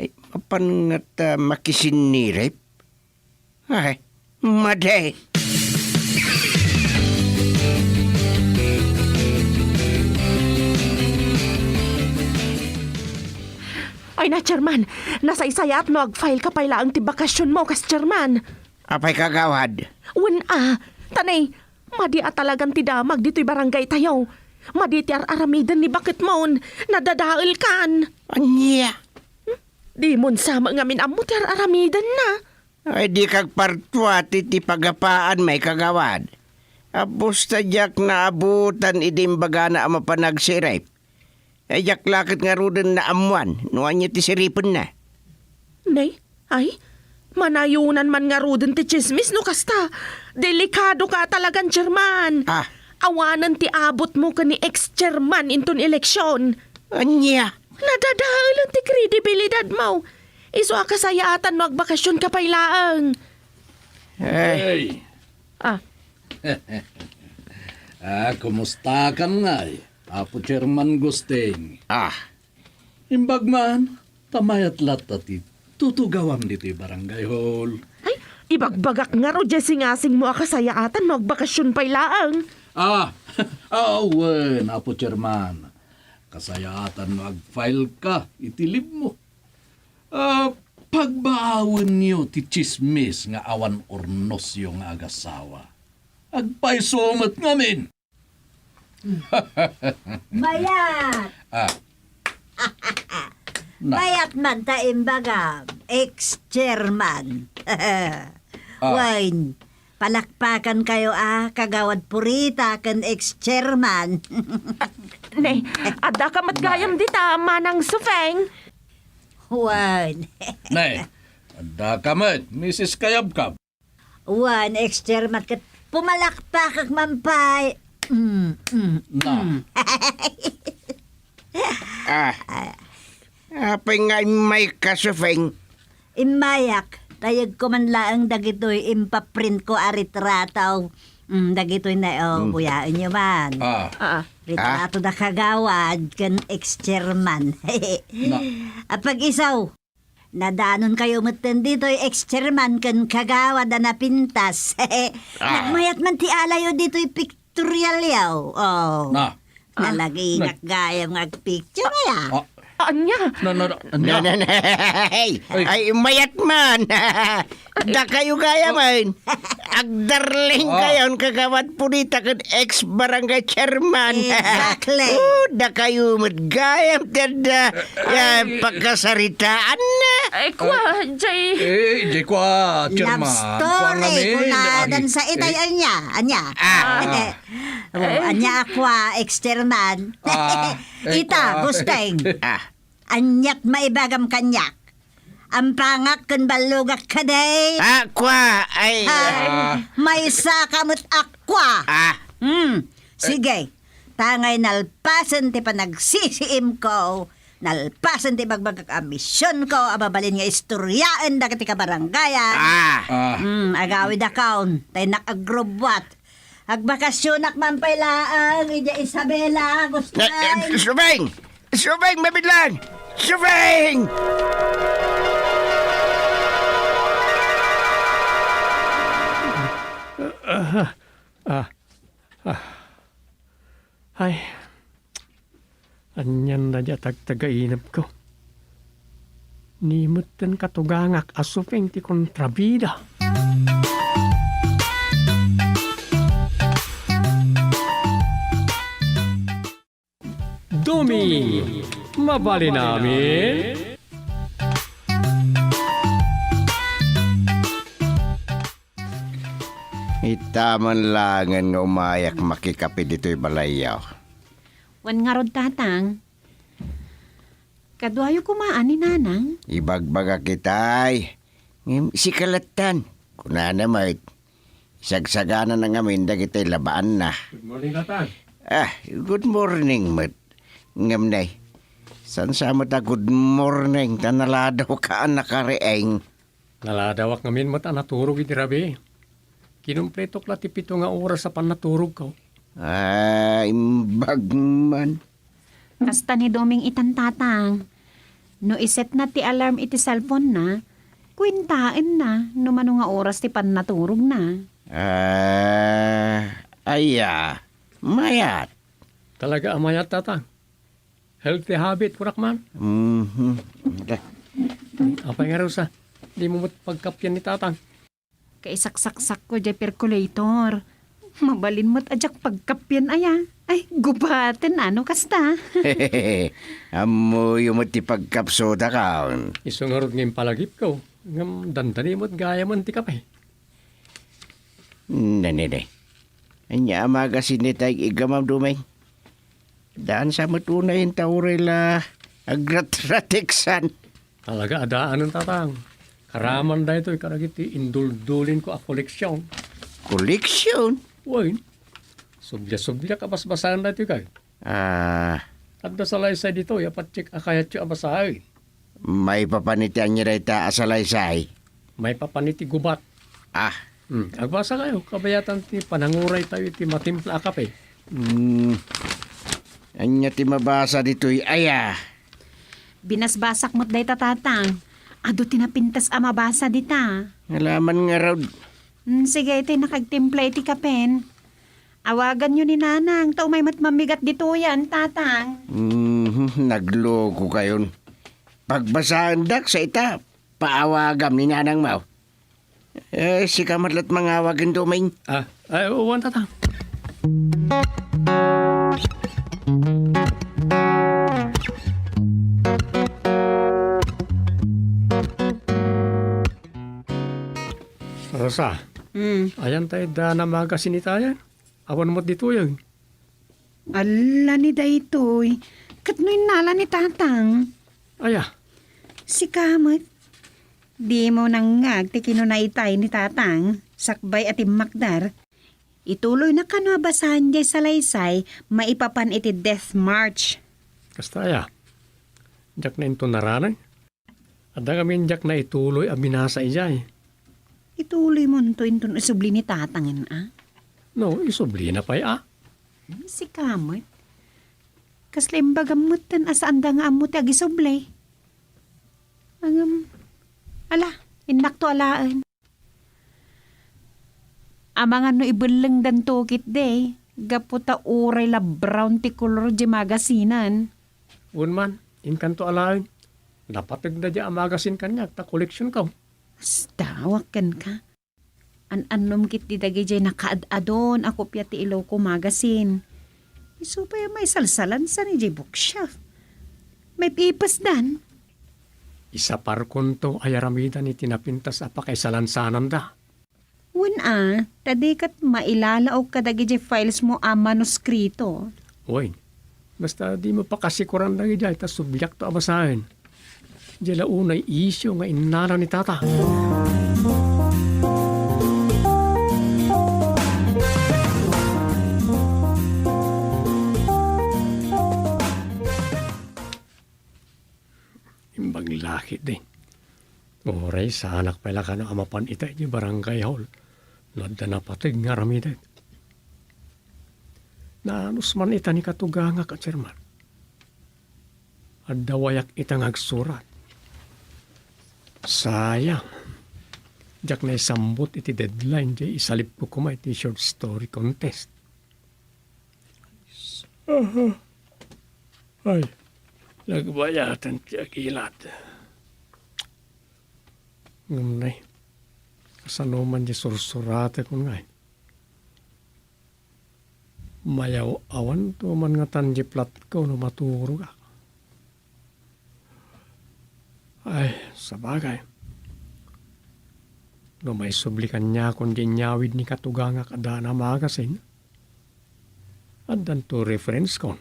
Ay, mapan nga makisinirip. Ay, maday. Ay na, Chairman. Nasa isaya at mag-file ka pala ang tibakasyon mo, kas Chairman. Apay kagawad. Tanay, madi at talagang tidamag dito'y barangay tayo. Madi ti aramidan ni bakit mon, nadadail kan. Anya. Di mon sama ngamin amo ti aramidan na. Ay, di kag partwa ti pagapaan may kagawad. Apos tadyak na abutan idimbaga na ama panagsirip. Ay, jak lakit nga rudin na amuan. Nuan niya ti siripon na. Nay, manayunan man nga rudin ti chismis no kasta. Delikado ka talagang, Chairman. Awanan ti abot mo ka ni ex-chairman inton eleksyon. Anya. Nadadahalan ti kredibilidad mo. Iso akasayatan mo agbakasyon ka pailaang. Hey! Kumusta kan nga Apo Chairman Gusting. Imbag man, tamayat latati, tutugawam dito barangay hall. Ay, ibagbagak nga ro, singasing mo akasayatan mo agbakasyon pailaang. Wen, Apo Chairman. Kasayatan mo ag-file ka, itilib mo. Pagbaawin niyo ti chismis nga awan ornos yung agasawa. Agpaisumat ngamin. Mayat! Mayat man ta imbagam, ex-chairman. Wine, palakpakan kayo kagawad purita kan ex-chairman. Nay, ada ka matgayam dita, manang Sufeng. Wine. Nay, ada kamat, Mrs. Kayabkab. Wine, ex-chairman kat pumalakpak kag mampay. Na. Apay nga may kasufeng. Imayak, tayag ko man laang dagitoy impaprint ko aritrataw. Dagitoy na buyaan nyo man. Retrato na kagawad kan ex-chairman. Apag isaw, nadanon kayo matan dito'y ex-chairman kan kagawad na pintas. Nagmayat man ti alayo dito'y pictorial yaw. Nalagay gayam picture ya. Anya? Ay, mayat man. Da kayo gaya man. Agdarling kayo kagawad purita kan ex-barangay chairman. Exactly. Da kayo matgayam tada pagkasaritaan na. Jay. Jay kwa, Chairman. Love story. Kuladan sa itay anya. Anya akwa, ex-chairman. Ita, Gusteng. Anyak maibagam kanyak. Ang pangak kan balugak ka day. Akwa ay. May sakamot akwa. Si Sige, tangay nalpasan ti panagsisiim ko. Nalpasan ti bagbagak ambisyon ko. Ababalin nga istoryaan da kati kabarangayan. Agawid account. Tay nakagrobwat. Agbakasyonak man pailaan. Ija Isabela. Gusto ay. Subeng! Subeng, mabidlan! Subeng! Ay, anyan na dya tagtagainap ko. Nimutan katugangak asupeng ti kontrabida. Dumi, mabali namin. Itaman langan nga umayak makikapi dito'y balayaw. Wan nga rod tatang. Kadwayo kumaan ni nanang. Ibagbaga kitay. Si kalatan. Kuna na mait. Sagsagana na nga minda kitay labaan na. Good morning, Tatang. Good morning, mat. Ngam nay. San sa mata good morning. Tanaladaw ka anak kareeng. Naladawak ngamin mat anaturog iti rabi. Kinumpletok la ti 7 nga oras sa panaturog ko. Imbag man. Kasta ni Doming itan tatang. No iset na ti alarm iti cellphone na, kwintaan na no mano nga oras ti pan naturog na. Mayat. Talaga amayat, Tatang. Healthy habit, kurak man. Apay nga raw sa, di mo mo't pagkapyan ni Tatang. Kaisaksak-sak ko dya percolator. Mabalin mo't ajak pagkapyan aya. Ay, gubaten ano kasta. Amoy mo ti pagkapsoda kaon. Isungarod ngayon palagip ko. Ngam dandani mo't gaya man ti kapay. Nanay. Anya amaga sinitay igamam dumay. Daan sa matunay yung taurela agratratiksan. Talaga adaan ng Tatang. Karaman da ito, ikaragiti induldulin ko a koleksyon. Koleksyon? Uy, subya-subya kabasbasahan na ito kay. Adda sa laysay dito, yapatsik akayat yung abasahay. May papanitian niya rita asalaysay. May papaniti gubat. Agbasa kayo, kabayatan ti pananguray tayo ti matimpla kape. Anya ti mabasa dito'y aya. Binasbasak mo't day tatang. Ado tinapintas mabasa dita. Ngalaman nga raw. Sige, iti nakagtimpla iti kapen. Awagan nyo ni nanang, tao may matmamigat dito yan, tatang. Nagloko kayon. Pagbasaan dak sa ita, paawagam ni nanang mau. Si kamatlat mga awagan domain. Uwan, Tatang. Rosa, ayan tayo da na magasinitayan. Awan mo't dito yan. Ala ni daytoy. Katnoy nala ni tatang. Aya, Si Kamot. Di mo nangag ti kinunaitay ni tatang. Sakbay at imakdar. Ituloy na kano basahan jay sa laysay, maipapan iti death march. kasta aya. Jak na ito naranay. Ada kami jak na ituloy abinasa ijay. Ituloy mo nito inton isubli ni tatangin No, isubli na pa'y Si Kamot. Kaslimbag amutan asaan da nga amut agisubli. Ala, inak to alaan. Amangan no ibulang dan tukit day. Gaputa uray la brown ti color di magasinan. Unman, inkanto alain. Napatag na di ang magasin kanya, ta koleksyon ka. Stawakan ka. An-anom kit di dagi jay nakaad-adon ako pya ti ilaw ko magasin. Iso pa may salsalan sa ni jay bookshelf. May pipas dan. Isa par kunto ay aramidan ni tinapintas apa kay salansanan da. Tadikat mailalaog ka dagi jay files mo manuskrito. Uy, basta di mo pa kasikuran lagi jay, ta subyak to abasahin. Diyan unay isyo nga inala ni tata. lalaki din. Oray sa anak pala ka na amapan itay di barangay hall. Nadda na patig nga ramidag. Naanus man ita ni katuganga ka, Chairman. At dawayak itang agsurat. Sayang. Diyak na isambot iti deadline di isalip ko kuma iti short story contest. Ay, nagbayatan ti akilat. Ngunay, kasanuman di sursurate ko ngay. Mayaw awan to man nga tanjiplat ko no maturo ka. Ay, sabagay. No may sublikan niya kung di nyawid ni katuganga kada na magasin. At dan to reference kon.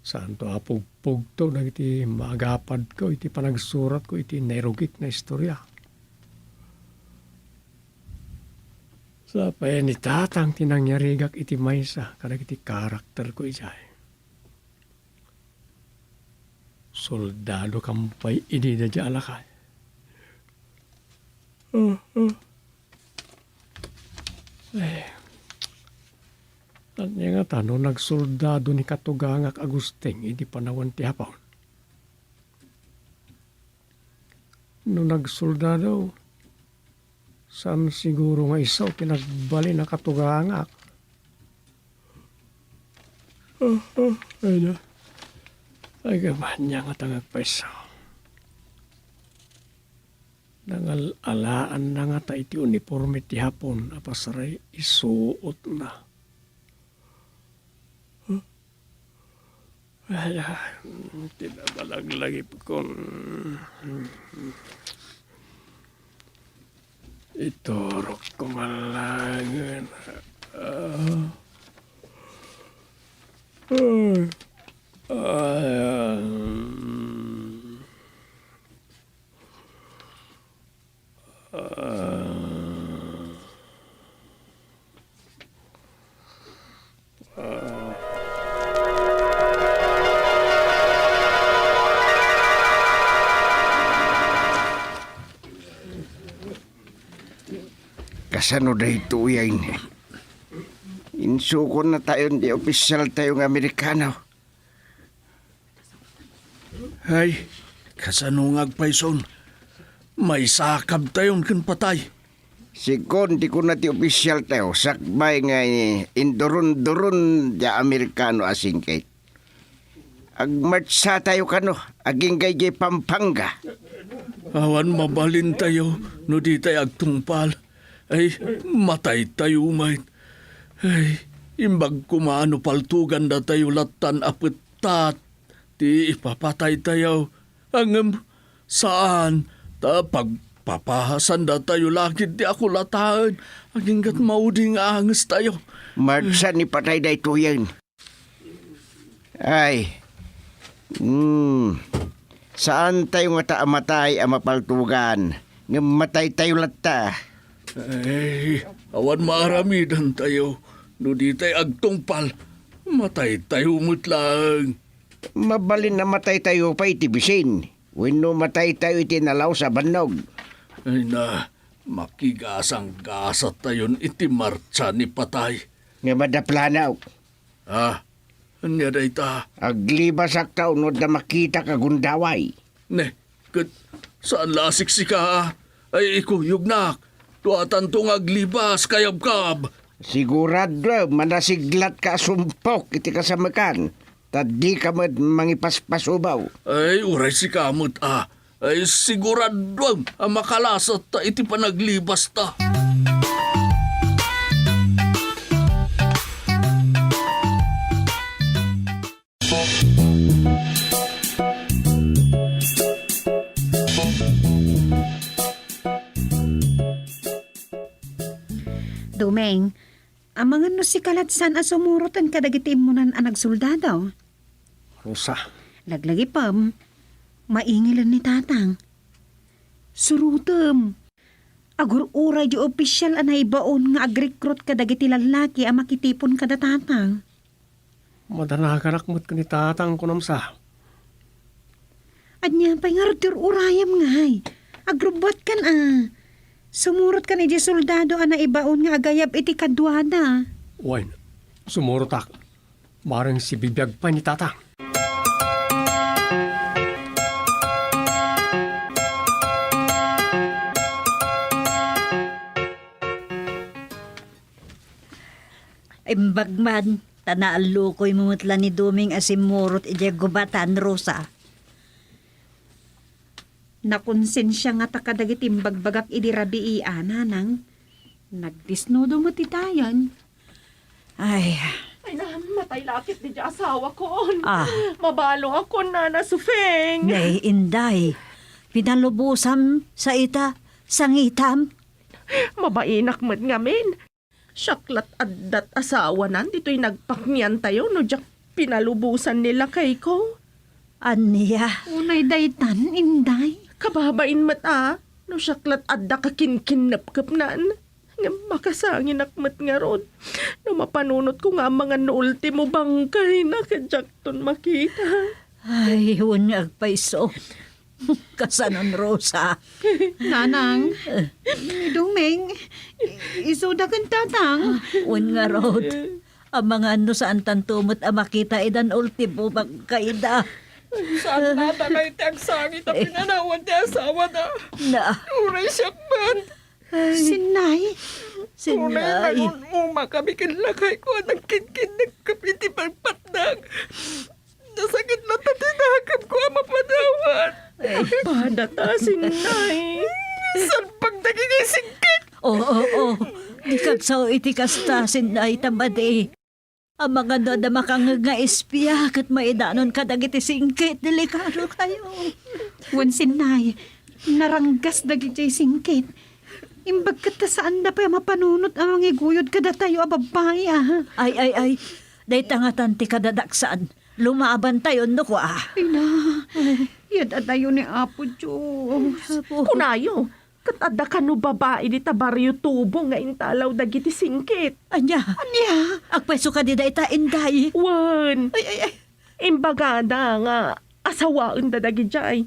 Saan to apugpug to na iti magapad ko, iti panagsurat ko, iti nairugik na istorya. Sa pa ni tatang tinangyarigak iti maysa, kadag iti karakter ko ijay. Soldado kampay ini na di alakay. At niya nga tanong, nagsoldado ni Katugangak Agusting, hindi panawan ti hapaw. No nagsoldado, saan siguro nga isaw pinagbali na Katugangak? Ay na. Ay gaman niya nga tangagpaisaw. Nangal-alaan na nga ta iti uniforme ti hapon, apasaray isuot na. Ay, tinabalagлагip ko. Iturok ko malangan. Kasano na ito yan? Insukon na tayo, di opisyal tayong Amerikano. Ay, kasanungag paison. May sakab tayon kan patay. Sikon, di ko na ti opisyal tayo. Sakbay nga indurun-durun di Amerikano asing kay. Agmartsa tayo kano, aging gay Pampanga. Awan mabalin tayo, no di tayo agtungpal. Ay, matay tayo, mate. Ay, imbag kumano paltugan na tayo latan apetat. Di ipapatay tayo. Ang saan? Ta pagpapahasan na tayo lakit di ako lataan. Aginggat mauding angas tayo. Martsa ni patay da ito yan. Ay, saan tayo nga taamatay ang mapaltugan? Nga matay tayo lata. Ay, awan maaramidan tayo. No di tayo agtungpal. Matay tayo mutlang. Mabalin na matay tayo pa itibisin. Wino matay tayo itinalaw sa banog. Ay na, makigasang gasat tayon iti martsa ni patay. Nga madaplanaw. Ah, anya day ta. Aglibas aktaw no da makita kagundaway. Ne, saan lasik si ka? Ay ikuyog na. Tuatan tong aglibas kayab-kab. Sigurado manasiglat ka sumpok iti kasamakan. Tadi ka mangipaspasubaw. Ay, uray si kamot Ay, sigurado ang makalasat ta iti panaglibas ta. Dumeng, amang ano si kalatsan a sumurutan kadagiti imunan ang nagsoldado. Rosa, Laglagi pam, maingilan ni tatang. Surutem, agur uray di opisyal anay baon nga agrekrut kadagiti lalaki a makitipon kada tatang. madanakarakmat ka ni tatang ko namsa. Anya pa nga Arthur urayam nga ay. Agrubot kan Sumurot kan iti soldado na ibaon nga agayab iti kadwana. Wain, sumurotak. Marang si bibiyag pa ni tatang. Imbagman, tanaalukoy mumutla ni Duming asimurot iti gubatan Rosa. Nakonsensya nga takadagit imbagbagak idi rabii nang. Nagdisnodo mo titayan. Ay, Ay na, matay lakit di asawa ko. Mabalo ako na nasufeng. nay inday. Pinalubusam sa ita, sangitam. Mabainak man ngamin. Syaklat addat asawa nan, dito'y nagpaknian tayo no jak pinalubusan nila kay ko. Aniya, Unay daytan, inday. Kababain mata, no syaklat adda kakinkinapkap nan. Nga makasangin akmat nga ron. No mapanunot ko nga mga no ultimo bangkay na kajakton makita. ay, huwag agpaiso. Kasanon Rosa. Nanang, Duming, isuda kan tatang. Huwag nga rod. Ang mga ano saan tantumot ang makita idan ultimo magkaida. Saan na tanay ti agsangit at pinanawan ti asawa na. Na, Uray siyak man. Sinay, sinay. Uma kami kinlakay ko ang kinkin nagkapiti pagpatnag. Nasakit na tatinakap ko ang mapanawan. Padata, sinay. Saan pag naging singkit? Oo. Di kagsaw iti kasta sinay tamadi. Ang mga doon na makangag nga espiya kat maidanon ka dagiti singkit. Delikado kayo. wan sinay, naranggas dagiti singkit. Imbag kata saan na pa mapanunot ang iguyod kada tayo ababay Ay. Day tangatan ti kadadaksaan. Lumaban tayo no ko Ina, yad adayo ni Apo Diyos. Kunayo, katada ka no babae di tabaryo tubo nga intalaw dagiti singkit. Anya, Anya, agpeso ka di day ta inday. Wan, imbaga na nga asawaan da dagi jay.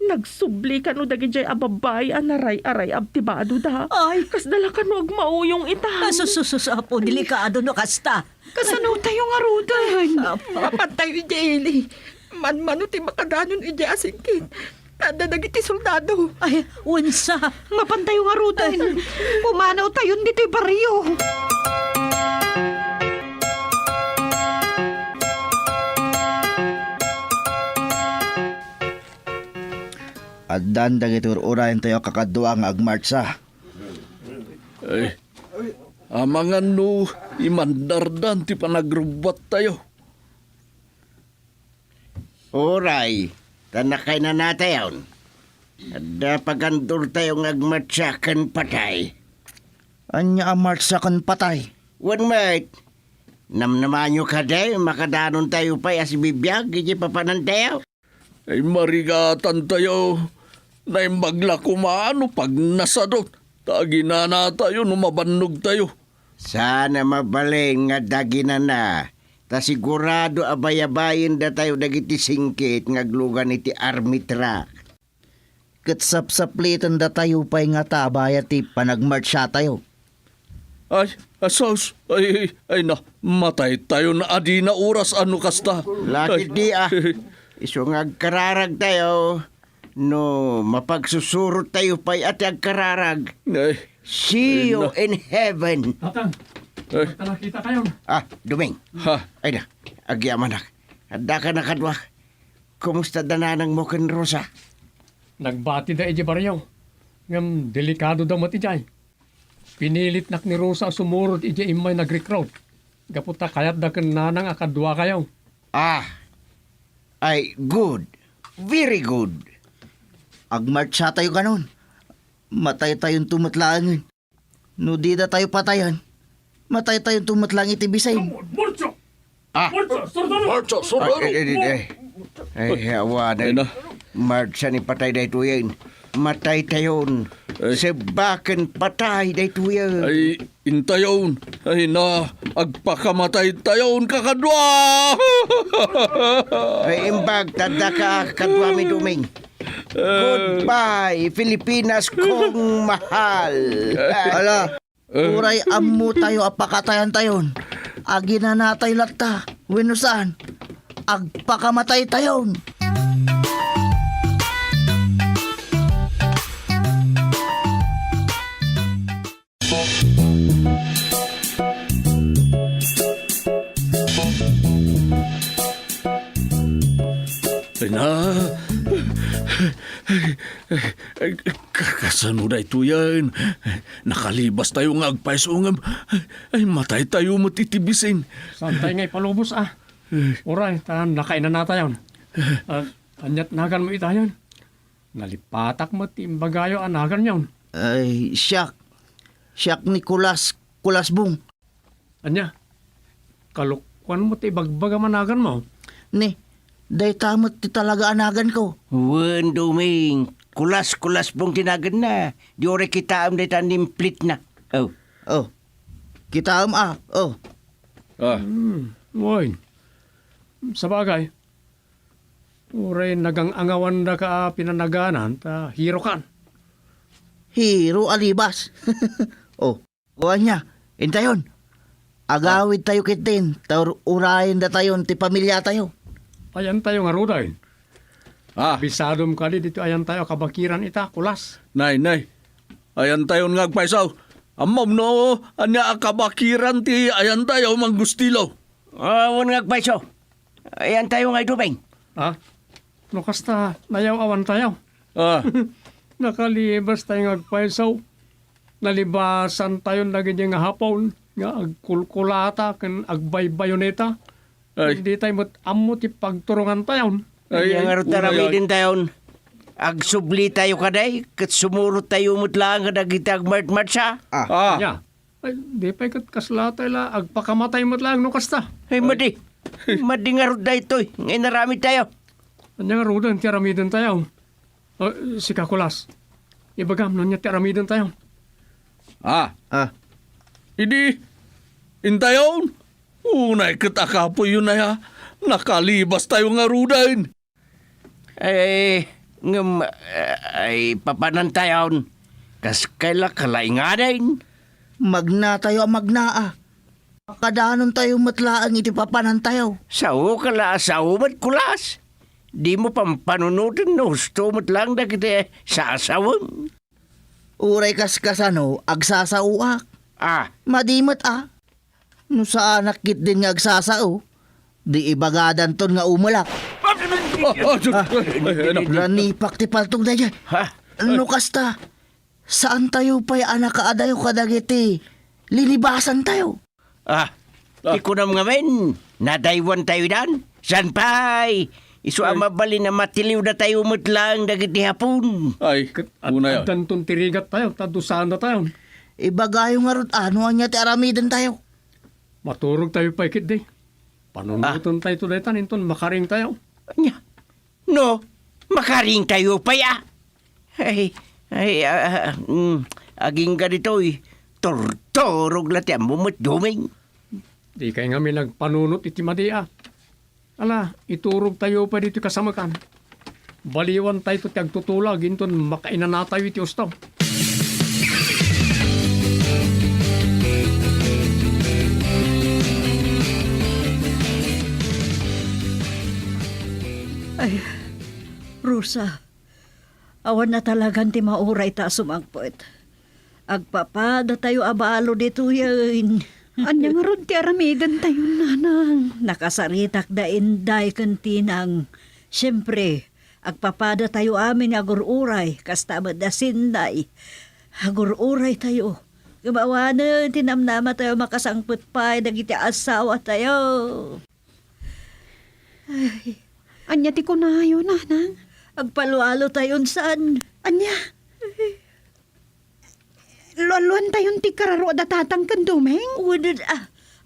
Nagsubli ka no dagi jay ababay anaray-aray abtibado da. Ay, Kas dala ka no agmauyong ita. sususapo, delikado no kasta. kasano tayo nga rudan? Mapantay iti ili. Man-mano ti makadanon iti asingkit. Tada dagiti soldado. Ay, unsa. Mapantayo nga rudan. Pumanaw tayo dito baryo. Addan dagiti urayan tayo kakadwa nga agmarcha. Ay, amangan no, imandardan ti panagrubat tayo. Oray, tanakay na natayon. Ada pagantur tayo ngagmatsakan patay. Anya amarcha kan patay. Wan mate, namnamanyo ka day, makadanon tayo pa as bibiyag, iti papanan tayo. Ay marigatan tayo. Na imbagla kumano pag nasadot. Tagina tayo no mabannog tayo. Sana mabaling nga daginan na. Ta sigurado abayabayin da tayo dagiti singkit ngaglugan iti army truck. Kat sapsaplitan da tayo pa'y nga tabaya ti panagmarcha tayo. Ay, asos. Ay na, matay tayo na adi na oras ano kasta. Lakit di Iso ngagkararag tayo. No, mapagsusurot tayo pa'y at agkararag. Ay, See you in heaven. Tatang, ay, nakita kayo. Duming. ha, Ay na, agyamanak. Adda ka na kadwa. Kumusta dananang mo kan Rosa? Nagbati da iji baryaw. Ngam, delikado daw mati jay. Pinilit nak ni Rosa sumurot iji imay nag-recruit. Gaputa kayat da kan nanang akadwa kayo. Ay, good. Very good. Agmarcha tayo kanon. Matay tayong tumatlangan. No di da tayo patayan. Matay tayong tumatlang iti bisay. Murcho! Marcha, soldado. Ay, hawa Ay na. na. Marcha ni patay da ito yan. Matay tayon. Sebakan patay day tuya. Ay, intayon. Ay na, agpakamatay tayon kakadwa. Ay imbag tada ka kadwa mi duming. Goodbye, Pilipinas kong mahal. Ala, uray ammo tayo apakatayan tayon. Agi na natay latta, winusan. Agpakamatay tayon. Ay na, kakasano na ito yan. Nakalibas tayo nga agpaisungam. Ay, matay tayo matitibisin. Saan tayo ngay palubos Uray, nakainan na tayo. Anyat nagan mo itayon. Nalipatak mo timbagayo anagan yon. Ay, siyak. Siyak ni Kulasbong. Anya, kalukwan mo ti bagbaga managan mo. Ni, day tamot ti talaga anagan ko. Wan duming. Kulas pong tinagan na. Di ore kita am day tanimplit na. Oh. Oh, kita oh. Woy, sa bagay. Uray nagang angawan na ka pinanaganan ta hiro kan. Hiro alibas. Oh, kuha niya. Intayon. Agawid tayo kitin. Taur urayin da tayon ti pamilya tayo. Ayan tayo nga ruday. Ah, Bisadom ka dito ayan tayo kabakiran ita kulas. nay. Ayan tayo nga agpaisaw. Amam no, anya akabakiran ti ayan tayo manggustilo. Wan nga paiso. Ayan tayo nga duming. No kasta nayaw awan tayo. Ah, Nakalibas tayo nga agpaisaw. Nalibasan tayo na ganyan nga hapon. Nga agkulkulata kan agbaybayoneta. ay, Hindi tayo amo ti pagturungan tayo. ay, Yang arot tarami din tayon. Agsubli tayo kaday. Kat sumurot tayo mutlang kadag itag mart-martsa. ah, Nya, ay, di pa ikat kaslatay la, agpakamatay mo lang no kasta. Ay madi. Madi nga rod da ito. Ngayon narami tayo. Anya nga rudan, tiaramidan tayo. Si Kakulas, ibagam nun niya tiaramidan tayo. ah. Ah, Idi, intayon. Unay katakapo yun na ya. Nakalibas tayo nga rudain. Ay papanan tayon. Kas kaila kalainganin. magna tayo magnaa. Kadanon tayo matlaan iti papanan tayo. Sao kala sao mat kulas. Di mo pampanunutin no. Gusto mo't lang na kita sa asawang. Uray kaskasano, agsasauak. Madimot No sa anak kit din nga agsasao. Di ibagadan ton nga umulak. Ranipak ti paltog na dyan. Ha? No kasta, saan tayo pa'y anak kaadayo kadagiti? Linibasan tayo. Ikunam nga men. Nadaywan tayo dan. San pa'y? Isu amabali na matiliw na tayo mutlang dagiti hapon. Ay, una yan. At danton tirigat tayo, tadusan na tayo. Ibagayo nga rot, ano anya ti aramidan tayo? Maturog tayo pa ikit day. Panunuton tayo tulitan, inton makaring tayo. Anya? No, makaring tayo pa ya. Aging ganito tortorog lati ang mumut duming. Di kay nga may nagpanunot iti madia. Ala, iturog tayo pa dito kasamakan. Baliwan tayo iti agtutulag, inton makainan na tayo iti ustaw. Ay, Rusa, awan na talagang ti mauray ta sumagpot. Agpapada tayo abalo dito yan. Anya nga rod ti aramidan tayo, nanang. Nakasaritak da inday kantinang. Siyempre, agpapada tayo amin agururay, kastamad da sinday. Agururay tayo. Gumawanan, tinamnama tayo makasangput pa, nagiti asawa tayo. Ay, Anya ti kunayo, nanang. agpalualo tayon saan. Anya. Luan tayon ti kararo da tatang kandumeng. Udod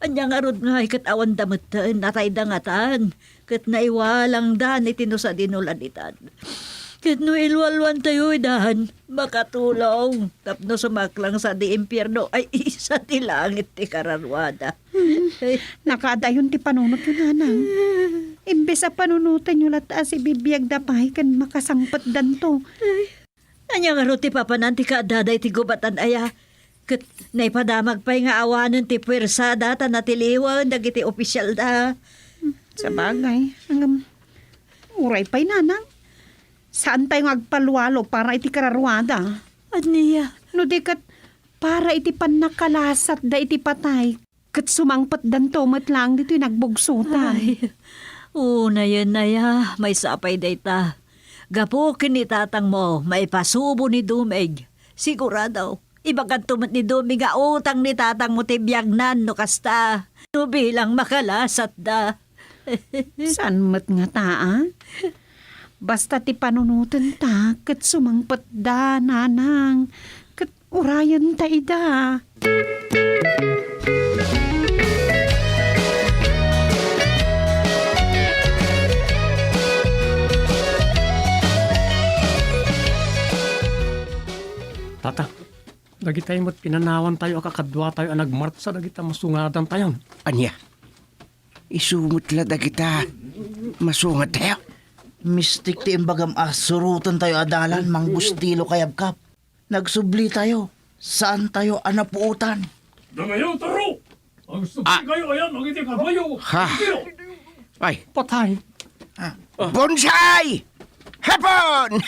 anya nga rod nga ikat awan damatan, natay dangatan, kat naiwalang dan itinusa dinuladitan. Ket no ilwalwan tayo idahan, makatulong. Tapno sumaklang sa di impyerno ay isa ti langit ti kararwada. Nakadayon ti panunot yun, nanang. Imbes sa panunutan nyo lataas ibibiyag dapay kan makasangpat danto. Anya nga ro ti papanan ti kaadaday ti gubatan aya. Ket naipadamag pa'y nga awanan ti puwersa data na tiliwan dagiti opisyal da. Sa bagay, hanggang uray pa'y nanang. Saan tayo agpalwalo para iti kararwada? Aniya? No di kat para iti panakalasat da iti patay. Kat sumangpat danto matlang dito yung nagbugsutan. Ay, una yan na ya, may sapay dayta. Gapukin ni tatang mo, may pasubo ni Dumeg. Sigurado, ibagat tumat ni Dumeg nga utang ni tatang mo tibiyagnan no kasta. No bilang makalasat da. Saan mat nga taan? Basta ti panunutan ta, kat sumangpat da, nanang. Kat urayan ta ida. Tata, dagi tayo mo't pinanawan tayo, akakadwa tayo, nagmartsa, dagi tayo masungadan tayo. Anya, isumot lada kita. Masungat tayo. Mistik ti imbagam surutan tayo adalan, mang bustilo kayabkap. Nagsubli tayo. Saan tayo anapuutan? Dagayo, taro! Ang suki kayo, ayan, ang hindi kabayo. Ha? Ay, Patay. bonsai! Hapon!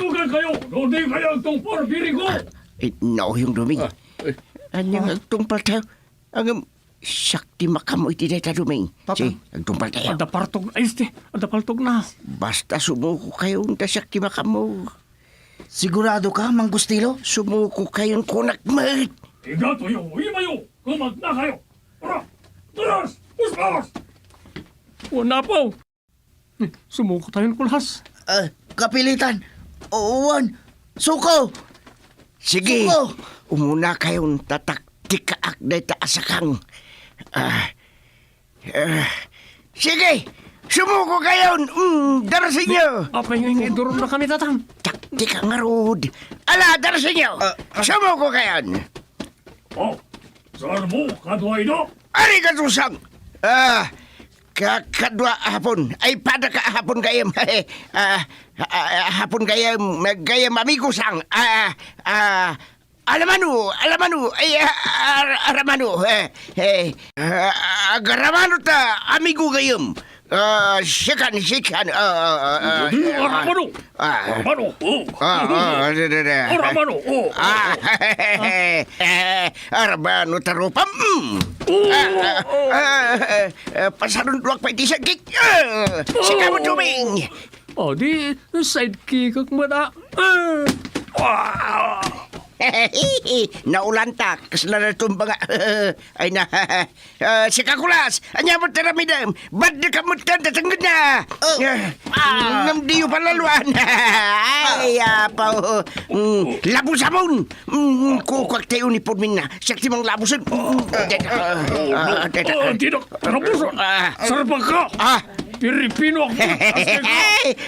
Tugan kayo, hindi kayo itong porbirigo. No, yung duming. Anya agtungpal tayo. Ang sakti makamoy ti dayta duming. Tata. Si, agtungpal tayo. Ada partog, ay este, ada paltog na. Basta sumuko kayo ta sakti makamo. Sigurado ka, mang bustilo? Sumuko kayong kunakmat. Iga tayo, imayo, kumag na kayo. Tara, taras, uspas! Wala po. Sumuko tayong kulhas. Kapilitan. Uwan. Suko. Sige, Suko! umuna kayong tataktikaak dayta asakang. Sige, sumuko kayon. Darasin nyo. Apa yung idurong na kami tatang? Taktika nga rod. Ala, darasin nyo. Sumuko kayon. Oh, saan mo, kadwa ito? Ari ka tusang. Kakadwa hapon. Ay, pada ka hapon kayam. Hapon kayam amigo sang. Alamanu. Ay, aramanu. Agaramanu ta, amigo kayam. Sikan. Oramano! Oramano! Oramano! Arabano tarupam. Pasarun duwag pa iti sakit. Sika mo tuming. Oh, di sidekick ak mada. Naulanta, kasla tumba nga. Ay na, si Kakulas, anya mo taramidam, bad na kamutan tatanggad na. Ngam diyo palaluan. Ay, apaw. Labusamon. Kukwak tayo ni Purmin na, sakti mang labusan. Tidak, tarabuso. Sarapag ka. Pilipino ako.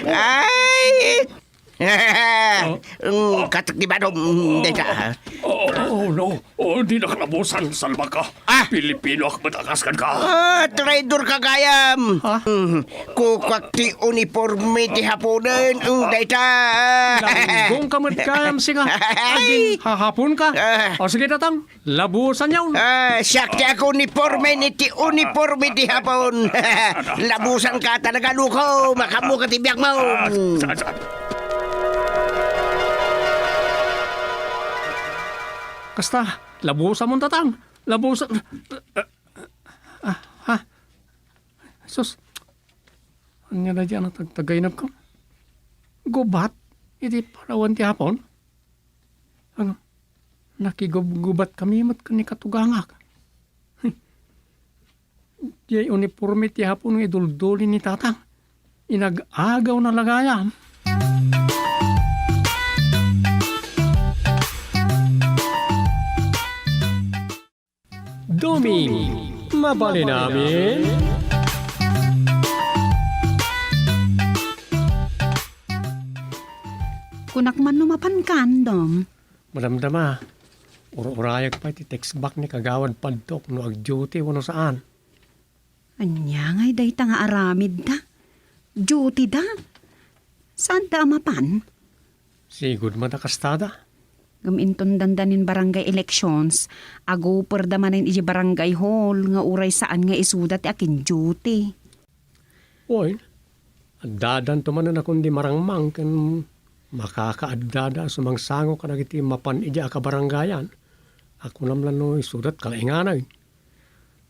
Ay! Katak di ba data? Oh, no. Oh, di nakalabusan, salba ka. Pilipino ako matakaskan ka. Traidor ka gayam. Kukwak ti uniforme ti hapunan. Data. Langgong ka matkayam, singa. Agin, hahapon ka. O sige, tatang. Labusan yaw. Sakti ako uniforme ni ti uniforme ti hapon. Labusan ka talaga, luko. Makamu ka tibiyag mo. Kasta, labusan mo tatang. Labusan. Sus. Ano na dyan ang tagaynap ko? Gubat? Iti parawan ti hapon? Ano? Nakigubat kami mat ni katugangak. Di uniforme ti hapon ng idulduli ni tatang. Inag-agaw na lagayam. Doming, mabali namin. Kunak man lumapan kandom. Madamdama, urayag pa iti text back ni kagawad padtok no ag-duty wano saan. Anya ngay day ta nga aramid da. Duty da. Saan da amapan? Sigud madakastada. Gaminton dandanin barangay elections, ago per damanin iji barangay hall, nga uray saan nga isudat akin duty. Oy, addadan to man na kundi marangmang kan makakaaddada sumangsango ka nagiti mapan iji akabarangayan. Ako namlan no isudat kalainganay.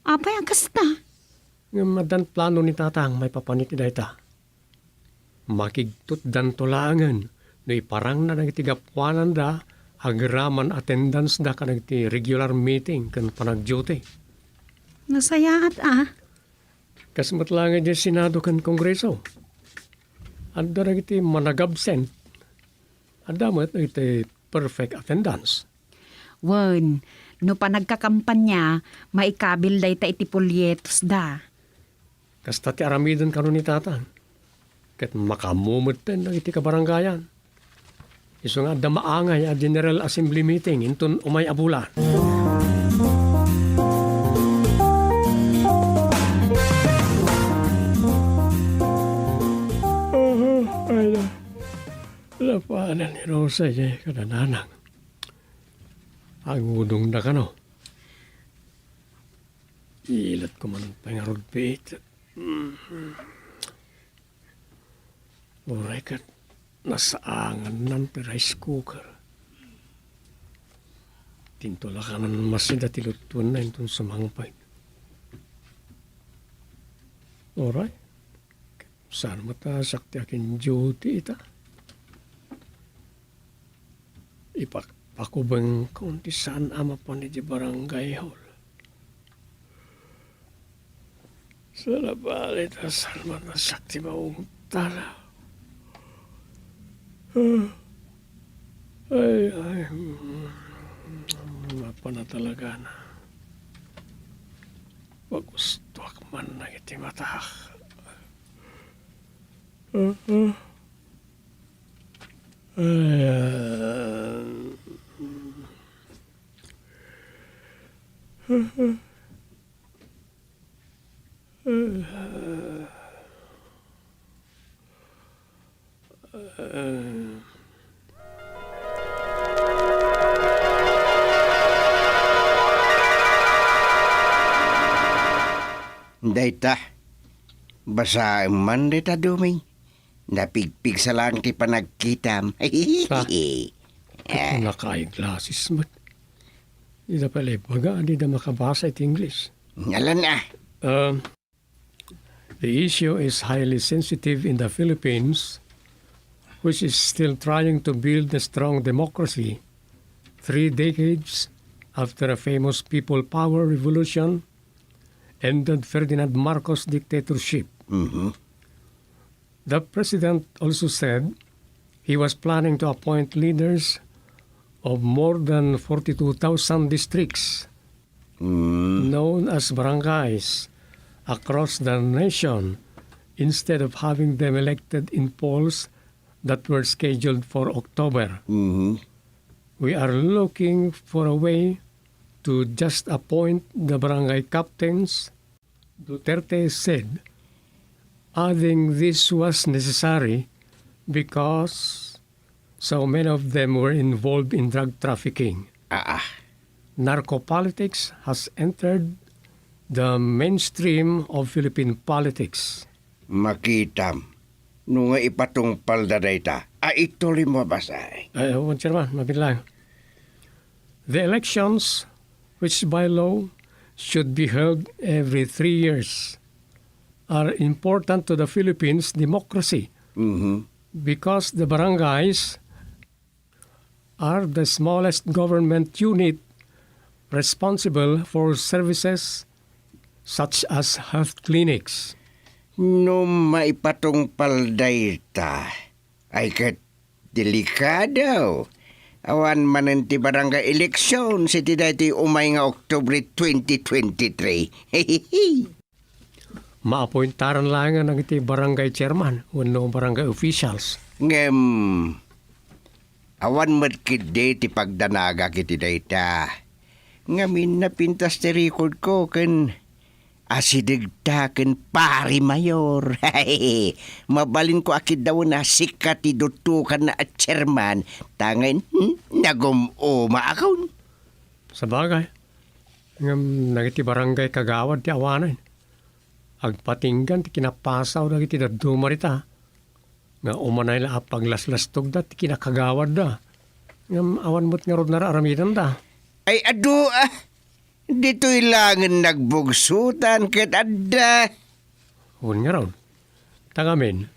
Apay agasta. Nga madan plano ni tatang may papaniti dayta. Makigtut dan tolangan no iparang na nagiti gapwanan da agraman attendance da ka nagiti regular meeting kan panag-duty. Nasayaat Kasmat lang nga Senado kan Kongreso. Adda nagiti managabsent. Adda mo iti perfect attendance. Wen, no pa nagkakampanya, maikabil day ta iti polyetos da. Kasta ti aramidan karon ni tatang. Ket makamumot pen iti kabarangayan. Iso nga adda maangay a General Assembly meeting inton umay abulan. Lapanan ni Rosa niya kanananang. Agudong na ka no. Ilat ko man ang pangarod pit. Uray ka nasaangan ng rice cooker. Tintula ka ng masida tilutuan na itong sumangpay. Uray. Saan matasak ti akin duty ita? Ipakubang kung di saan ama pa ni di barangay hall. Sa labalit saan matasak ti maung tala. Ay, mapa na talaga na. Pagustok man na iti matak. Dayta, basa man dayta duming. Napigpig sa lang ti panagkitam. Nakaay glasses mat. Di na pala baga, di na makabasa it English. Ngalan na. The issue is highly sensitive in the Philippines, which is still trying to build a strong democracy 3 decades after a famous people power revolution ended Ferdinand Marcos' dictatorship. The president also said he was planning to appoint leaders of more than 42,000 districts, known as barangays, across the nation, instead of having them elected in polls that were scheduled for October. We are looking for a way to just appoint the barangay captains, Duterte said, adding this was necessary because so many of them were involved in drug trafficking. Narco-politics has entered the mainstream of Philippine politics. Makitam. Nung nga ipatungpal da dayta, ituloy mo basay. Chairman, mabilang. The elections, which by law should be held every 3 years, are important to the Philippines' democracy because the barangays are the smallest government unit responsible for services such as health clinics. Nung maipatungpal dayta, ay kat delikado. Awan man ti barangay eleksyon si ti dati umay nga Oktubre 2023. Maapointaran lang ng iti barangay chairman o barangay officials. Ngem, Awan matkide ti pagdanaga kiti dayta. Ngamin na pintas ti record ko ken asidigta ken pari mayor. Mabalin ko akid daw na sikat ti dutukan na at chairman. Tangan nagumuma akon. Sa bagay, ngam nagiti barangay kagawad ti awanan. Agpatinggan ti kinapasaw na iti dadumarita. Nga umanay la paglaslastog da ti kinakagawad da. Ngam awan mo't nga rod na aramidan da. Ay adu dito ilangan nagbugsutan ket adda. Hun nga raw. Tangamin,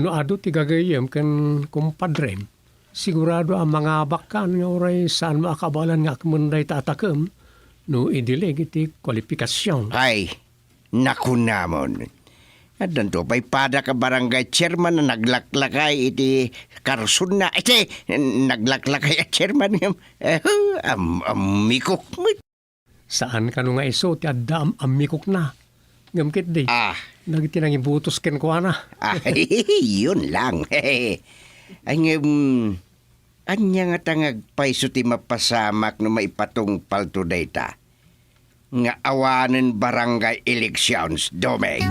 no ado ti gagayem ken kumpadrem. Sigurado ang mga bakan nga oray saan maakabalan nga akmunday tatakem no idilig iti kwalifikasyon. Ay, naku namon. At danto pa'y pada ka barangay chairman na naglaklakay iti karsun na. Iti, naglaklakay at chairman. Amikok mo. Saan ka no nga iso ti adda amikok na. Ngamkit di. Nagiti nang ibutos ken ko na. Ay, yun lang. Ang anya nga tangag paiso ti mapasamak no maipatong palto data. Nga awanen barangay elections, Domeng.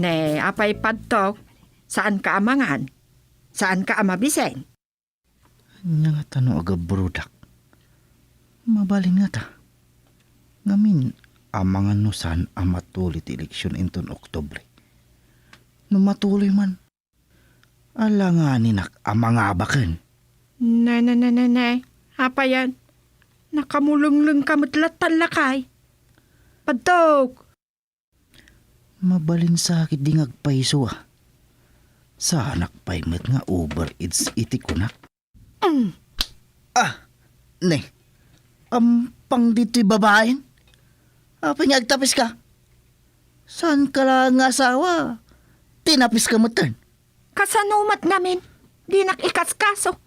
Ne, apay padtok. Saan ka amangan? Saan ka amabisen? Anya nga tano aga brudak. Mabalin nga ta. Ngamin, amangan no saan amatulit eleksyon inton Oktobre. No matuloy man, alanganin amangabakan. Ne. Apayan. Nakamulunglung kamutlatan lakay. Padtok. Mabalin sakit di ngagpaiso ah. Sa anak paymet nga overeats iti kunak. Ne. Ampang dito'y babaen. Apa niya agtapis ka? Saan ka lang nga asawa? Tinapis ka mo tan. Kasanumat namin. Di nakikaskaso.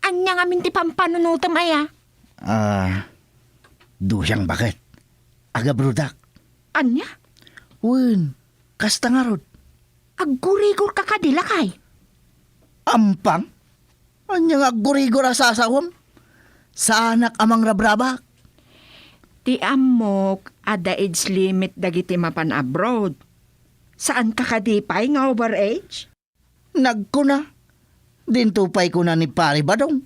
Anya nga minti pampanunutam aya. Dusyang bakit? Aga brudak. Anya? Wen, kasta nga rod. Aggurigor ka kadilakay. Ampang? Anya nga gurigor asasawam? Sa anak amang rabrabak? Ti amok, ada age limit dagiti mapan abroad. Saan ka kadipay nga overage? Nagkuna. Dintupay ko na ni pari badong.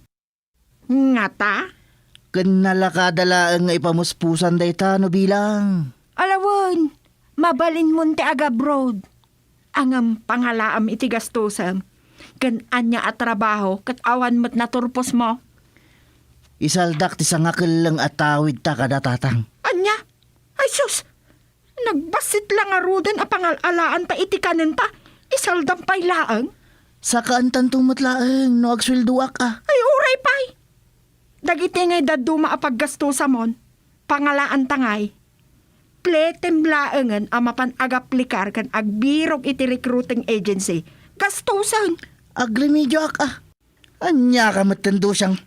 Ngata? Kanalakadala ang ipamuspusan dayta no bilang. Alawon, mabalin mo ti aga abroad. Angam pangalaam iti gastusam. Kan anya at trabaho kat awan mo't naturpos mo. Isaldak ti sangakel at tawid ta kadatatang. Anya? Ay sus! Nagbasit lang arudan a pangalalaan ta iti kanin ta. Isaldam pay laang. Sa kaantan tumatlaang no agswilduak ah. Ay uray pay. Dagiti ngay daduma a paggastusa mon. Pangalaan tangay. Pletem laangan a mapan agaplikar kan agbirog iti recruiting agency. Gastusan. Agrimidyo ak ah. Anya ka matando siyang.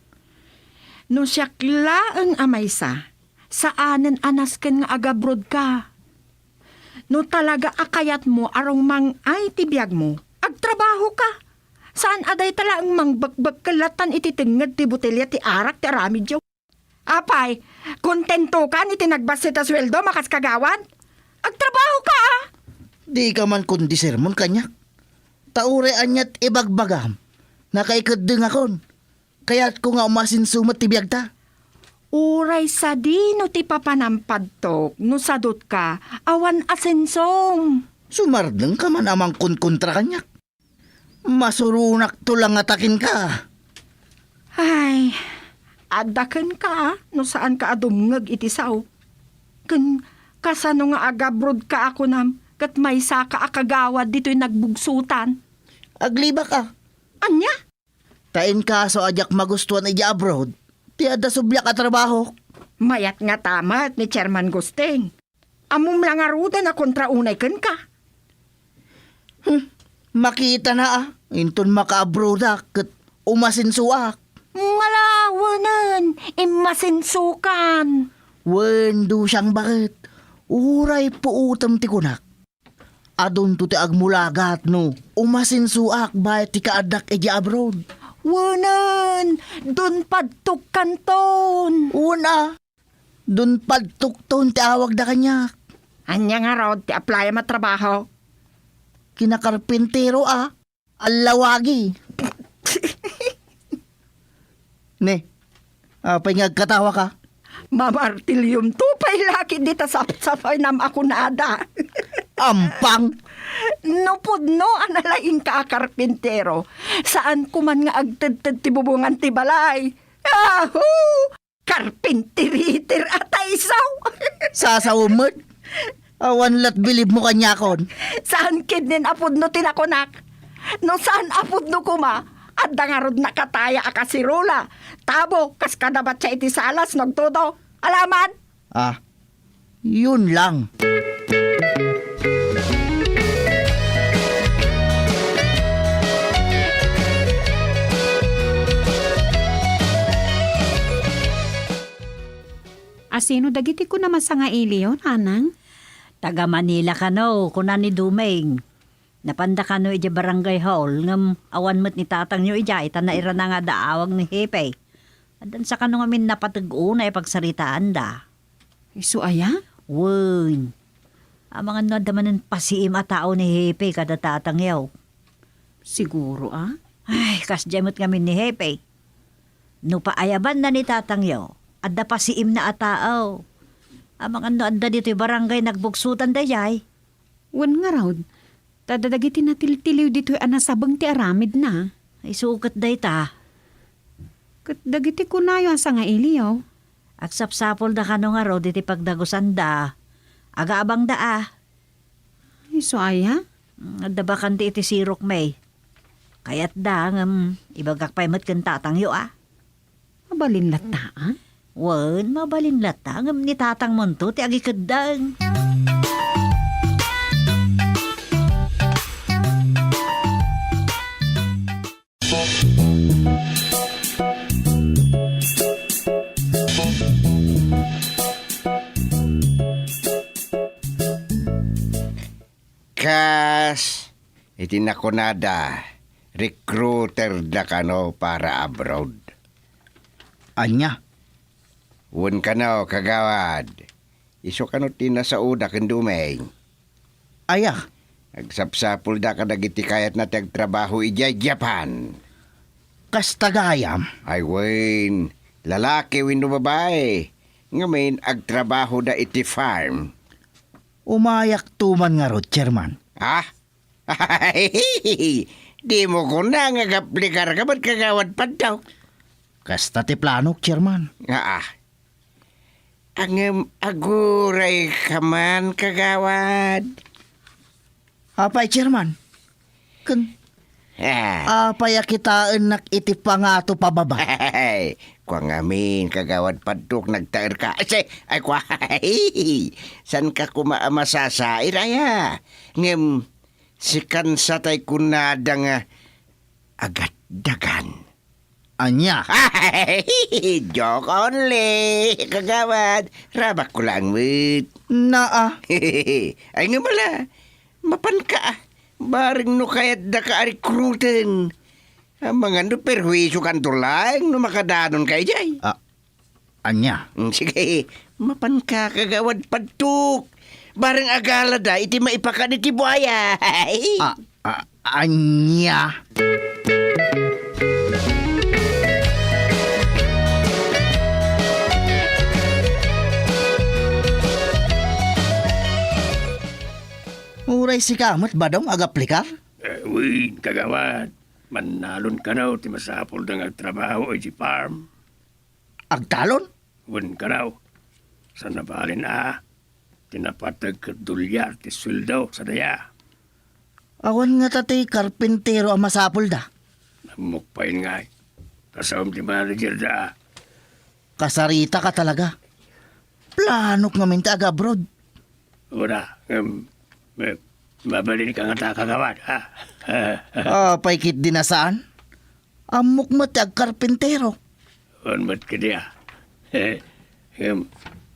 No siya klaang amaysa, saanan anasken nga agabrod ka. No talaga akayat mo arong mang ay tibiyag mo, agtrabaho ka. Saan aday talaang mangbagbag kalatan iti tingad ti botelya ti arak ti aramidyo. Apay, kontento ka ni tinagbasit a sweldo makas kagawan? Agtrabaho ka ah. Di ka man kundi sermon kanyak. Taure anyat ibagbagam. Nakaikadeng akon. Kaya't ko nga umasin sumat tibiyag ta. Uray sa di no ti papanampad tok, no sadot ka, awan asensong. Sumardeng ka man amang kontra kanyak. Masurunak to lang atakin ka. Ay, adakan ka, no saan ka adumngag iti sao. Kan kasano nga agabrod ka ako nam, kat may saka akagawad dito'y nagbugsutan. Agliba ka. Anya? Tain ka so ajak magustuhan ija abroad. Ti ada subyak ka trabaho. Mayat nga tamat ni Chairman Gusting. Amom lang aruda na kontraunay kan ka. Makita na ah. Inton maka-abroad kat umasin suwak. Malawanan, imasinsukan. Wendo siyang bakit. Uray po utam ti kunak. Adon to ti agmulagat no. Umasinsuak ba ti kaadak eji abroad. Wanan, dun padtuk kanton. Una. Dun padtukton ti awag da kanya. Anya nga raw, ti apply matrabaho. Kinakarpintero Alawagi. Ne. Pangag katawa ka. Mamartilyum to, pa'y laki dita sapsapay nam ako nada. Ampang. Nupod no, analaing ka karpintero. Saan kuman nga agtad-tad ti bubungan ti balay. Ahoo! Karpintiritir atay saw. Sasawumot. Awan lat bilib mo kanya kon. Saan kidnin apod no tinakonak? No saan apod no kuma? At dangarod nakataya akasirula. Tabo, kas kadabat siya iti salas, nagtudo. Alaman? Yun lang. Asino dagiti ko naman sa nga iliyon, anang? Taga Manila ka no, kunan ni Dumeng. Napanda ka no ija barangay hall, ngam awan mo't ni tatang nyo ija, ita na ira na nga daawag ni Hepe. Adan sa kano ngamin napatag-una ipagsaritaan da. Isu aya? Wun. Ang mga nadamanan pasiim a tao ni Hepe kada tatang yaw. Siguro Ay, kasjamot ngamin ni Hepe. No paayaban na ni tatang yaw, adda pasiim na a tao. Ang mga adda dito'y barangay nagbuksutan da yay. Wan nga raw. Tadadagiti na tiltiliw dito'y anasabang ti aramid na. Ay sukat da ita. Kat dagiti ko na yung sa nga iliyaw. Aksapsapol da kano nga ro diti pagdagusan da. Aga abang da Isu aya? Adda ba kanti iti sirok may. Kayat da ibagak pa'y mat kan tatang yo Mabalin lata Wan, mabalin lata ni tatang monto ti agi kadang. Kas, iti nakunada, recruiter da kano para abroad. Anya. Wun kano kagawad. Iso kano tinasauda ken Dumeng. Aya. Agsapsapul da kadagiti kayat na tagtrabaho ijay Japan. Kastagayam. Ay wen, lalaki wenno babae. Ngamin agtrabaho da iti farm. Umayak tuman nga ro, chairman. Di mo ko na nga gaplikar ka ba't kagawad pa daw? Kasta ti planok, chairman. Ang aguray ka man kagawad. Apay, chairman. Kan apay akitaan nak iti pangato pababa. Kwa ngamin kagawad paduk nagtaer ka. Ay kwa. San ka kumaamasasair aya? Ngem sikan sa tay kunada nga agat dagan. Anya. Joke only, kagawad. Rabak ko lang, wait. Naa. Ay nga pala, mapan ka. Baring no kayat da ka recruiten. Ang mga no perhuiso kanto lang no makadanon kay jay. Anya. Sige, mapan ka kagawad padtuk. Barang agala da, iti maipakan iti buhaya. Anya. Uray si kamot ba daw agaplikar? Uy, kagawad. Manalon ka na ti masapol ng agtrabaho ay si farm. Agtalon? Wan ka raw. Sa nabalin tinapatag kadulyar ti sweldo sa daya. Awan nga tatay karpintero ang masapol da. Namukpain nga. Kasawam ti manager da. Kasarita ka talaga. Planok ngamin ta aga-abroad. Wala. Mabalin ka nga ta kagawad. Paikit din na saan? Amok mo ti agkarpintero. Unmat ka diya.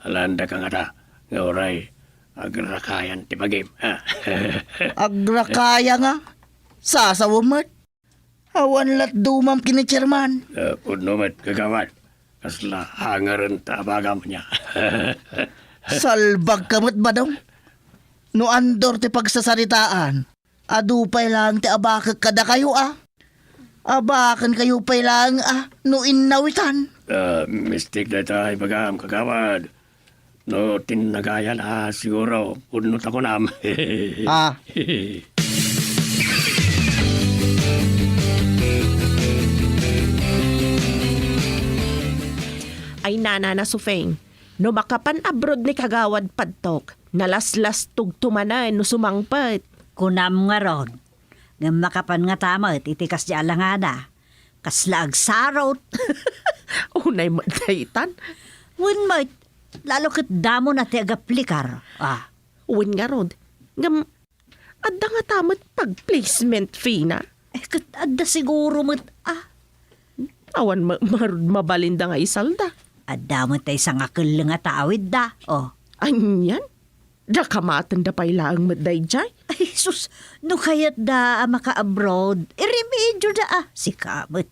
Alanda ka nga ta. Nga oray, agrakayan ti pagim. Agrakaya nga. Sasawamot. Awan lat dumam kini chairman. Punumat kagawad. Kasla hangaran ta abagam niya. Salbag kamot ba daw? No andor ti pagsasaritaan. Adupay lang ti abakag kada kayo Abakan kayo pay lang no inawitan. Mistake na tayo bagam kagawad. No tinagayan siguro. Punot ako nam. Ay nana na Sufeng, no makapan abroad ni kagawad padtok, nalaslas tugtumanan no sumangpet. Kunam nga ron. Nga makapan nga tamat, itikas di alangana. Kaslag sarot. Unay madaitan. Win mo, lalo kat damo na ti agaplikar. Uwin nga rod. Ngam, adda nga tamat pag placement fee na. Kat adda siguro mo, Awan mabalinda nga isalda. adda mo tay sa nga nga tawid da. Anyan? Da kamatan da pailaang madayjay. Ay, sus, no kayat da maka-abroad, iremedyo da si kamot.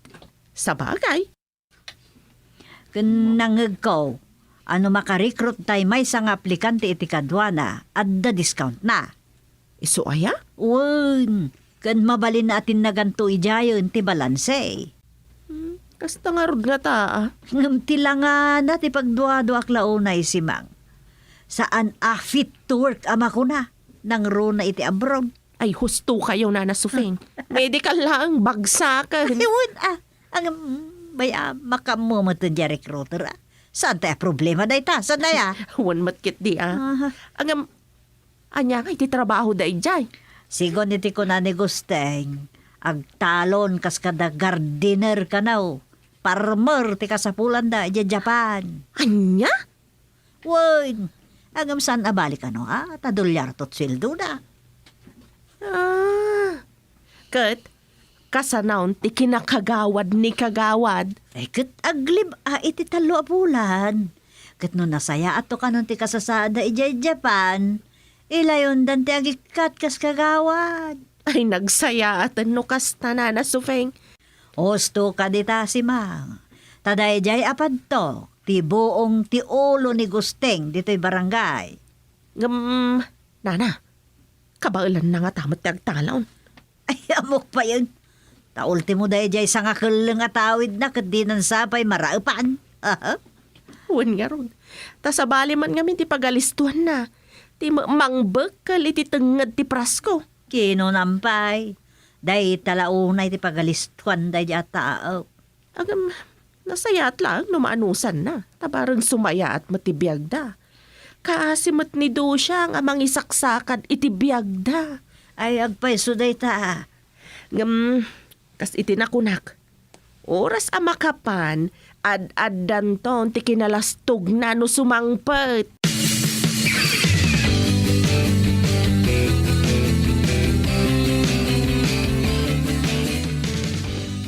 Sa bagay. Kanangag ko, ano makarecruit tay may sang aplikante iti kadwana, adda discount na. Iso aya? Wen, kan mabalin na atin na ganto ijayon ti balanse. Kasta nga rod nga ta. Ngam tilangan na ti pagduado aklaunay si Mang. Saan fit to work ama ko na, nang na iti abroad. Ay husto kayo na Sufeng. Medical lang, bagsakan. Iwan ang makamu mo ito dya recruiter Saan tayo problema da ita? Saan na ya? Huwan matkit di Ang anya nga iti trabaho da ijay. Sigon iti ko na ni Gusteng, agtalon kas kada gardener ka na Farmer ti kasapulan da ija Japan. Anya? Wen, agam saan abalik tadulyar tot sweldo na. Kat, kasanaon ti kinakagawad ni kagawad. Ay kat aglib iti talo a bulan. Kat no nasaya ato kanon ti kasasada ija Japan, ilayon dan ti agikat kas kagawad. Ay nagsaya at no kasta na Sufeng. Osto ka dita si Mang. Taday jay apad to, ti buong ti ulo ni Gusteng dito'y barangay. Nana, kabailan na nga tamat ti agtalaon. Ay, amok pa yun. Ta ultimo day jay sa nga nga tawid na kat di nan sapay maraupan. Huwan nga ron. Ta sa bali man ngamin ti pagalistuhan na. Ti mangbekal iti tengad ti prasko. Kino nampay. Day talaunay ti pagalistuhan day tao. Agam, nasayat lang no maanusan na. Tabarang sumaya at matibiyag da. Kaasimat ni Do siya ang amang isaksakan itibiyag da. Ay, agpaiso day ta. Kas itinakunak. Oras amakapan, ad-addan ton ti kinalastog na no sumangpet.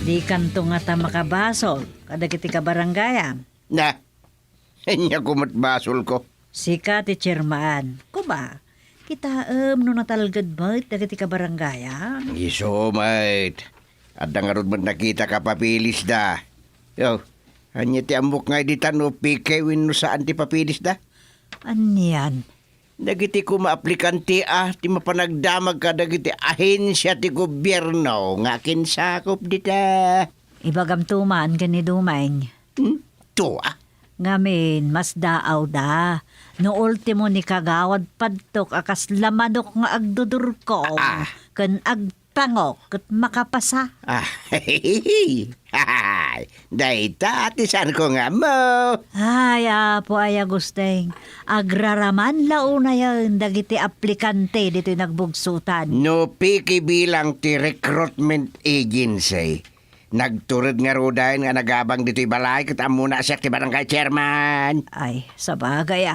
Di kanto nga ta makabasol, kada kiti ka barangaya. Na, anya kumatbasol ko. Sika ti chairman. Kuba, kita no natalgad ba kiti ka barangaya? Iso, mate. At nga ron man nakita ka papilis da. Yo, anya ti amok nga di tano pike win no saan ti papilis da. Anyan? Dagiti ko maaplikante ti mapanagdamag ka dagiti ahensya ti gobyerno nga kinsakop dita. Ibagam tuman ka ni Dumeng. To Ngamin, mas daaw da. No ultimo ni kagawad padtok akas lamanok nga agdudur ko. Kan agtangok kat makapasa. Dayta atisan ko nga mo. Ay, apo ay Agusteng. Agraraman launa yan dagiti aplikante dito nagbugsutan. No piki bilang ti recruitment agency. Nagturod nga rodahin nga nagabang dito'y balay kat amuna siya ti barangay chairman. Ay, sa bagay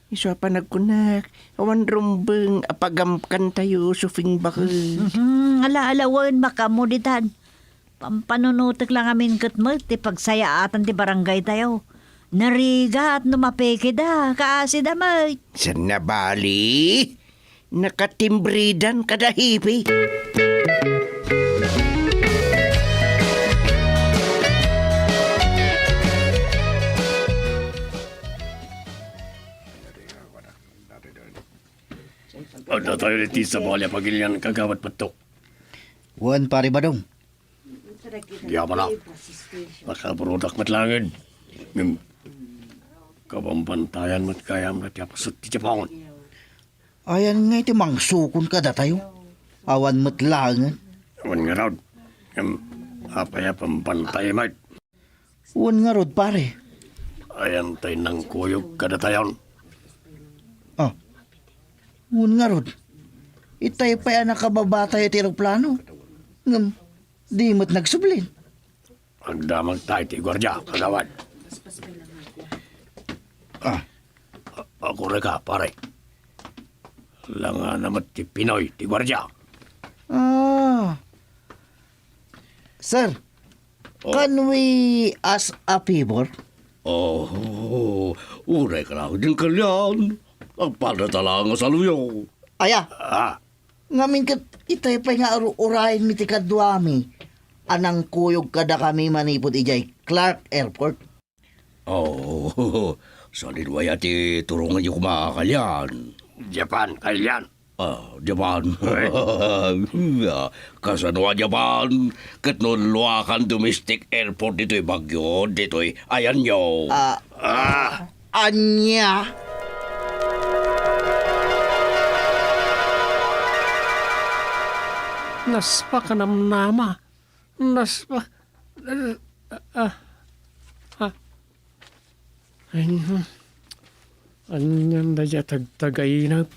Iso pa nagkunak. Awan rumbeng apagamkan tayo sufing bakal. Ala-alawan makamuditan. Pampanunutik lang amin kat mo, ti pagsayaatan ti barangay tayo. Nariga at numapeke da, kaasi da mo. Sa nabali, nakatimbridan kada hipi. Ano tayo niti sa bolya pagilyan kagawat patok. Wan pare badong. Diya pa na. Makaprodak matlangin. Kabambantayan mat kayam na tiya pasut ti Japan. Ayan nga iti mangsukon ka da tayo. Awan matlangan. Awan nga raw. Apaya pambantay mat. Wan nga rod pare. Ayan tayo ng kuyog kada tayon. Ah. Wan nga rod. Itay pa yan nakababatay at aeroplano. Ngam, di mo't nagsublin. Agdamag tayo ti gwardya kagawad. Ah. Ako reka pare. Langa namat ti Pinoy ti gwardya. Ah. Sir, can we ask a favor? Uray ka na din kalyan. Ang padatala nga sa luyo. Aya, Ah, ngamin kat itay pa nga urahin mi ti kadwami. Anang kuyog kada kami manipod ijay Clark Airport. Salid waya ti turungan yung kumakalyan. Japan, kailan? Japan. Kasanwa Japan. Kat no luakan domestic airport dito'y Bagyo, dito'y Ayanyo. Anya. Naspa ka namnama. Naspa. Anyan da ya tagtagay na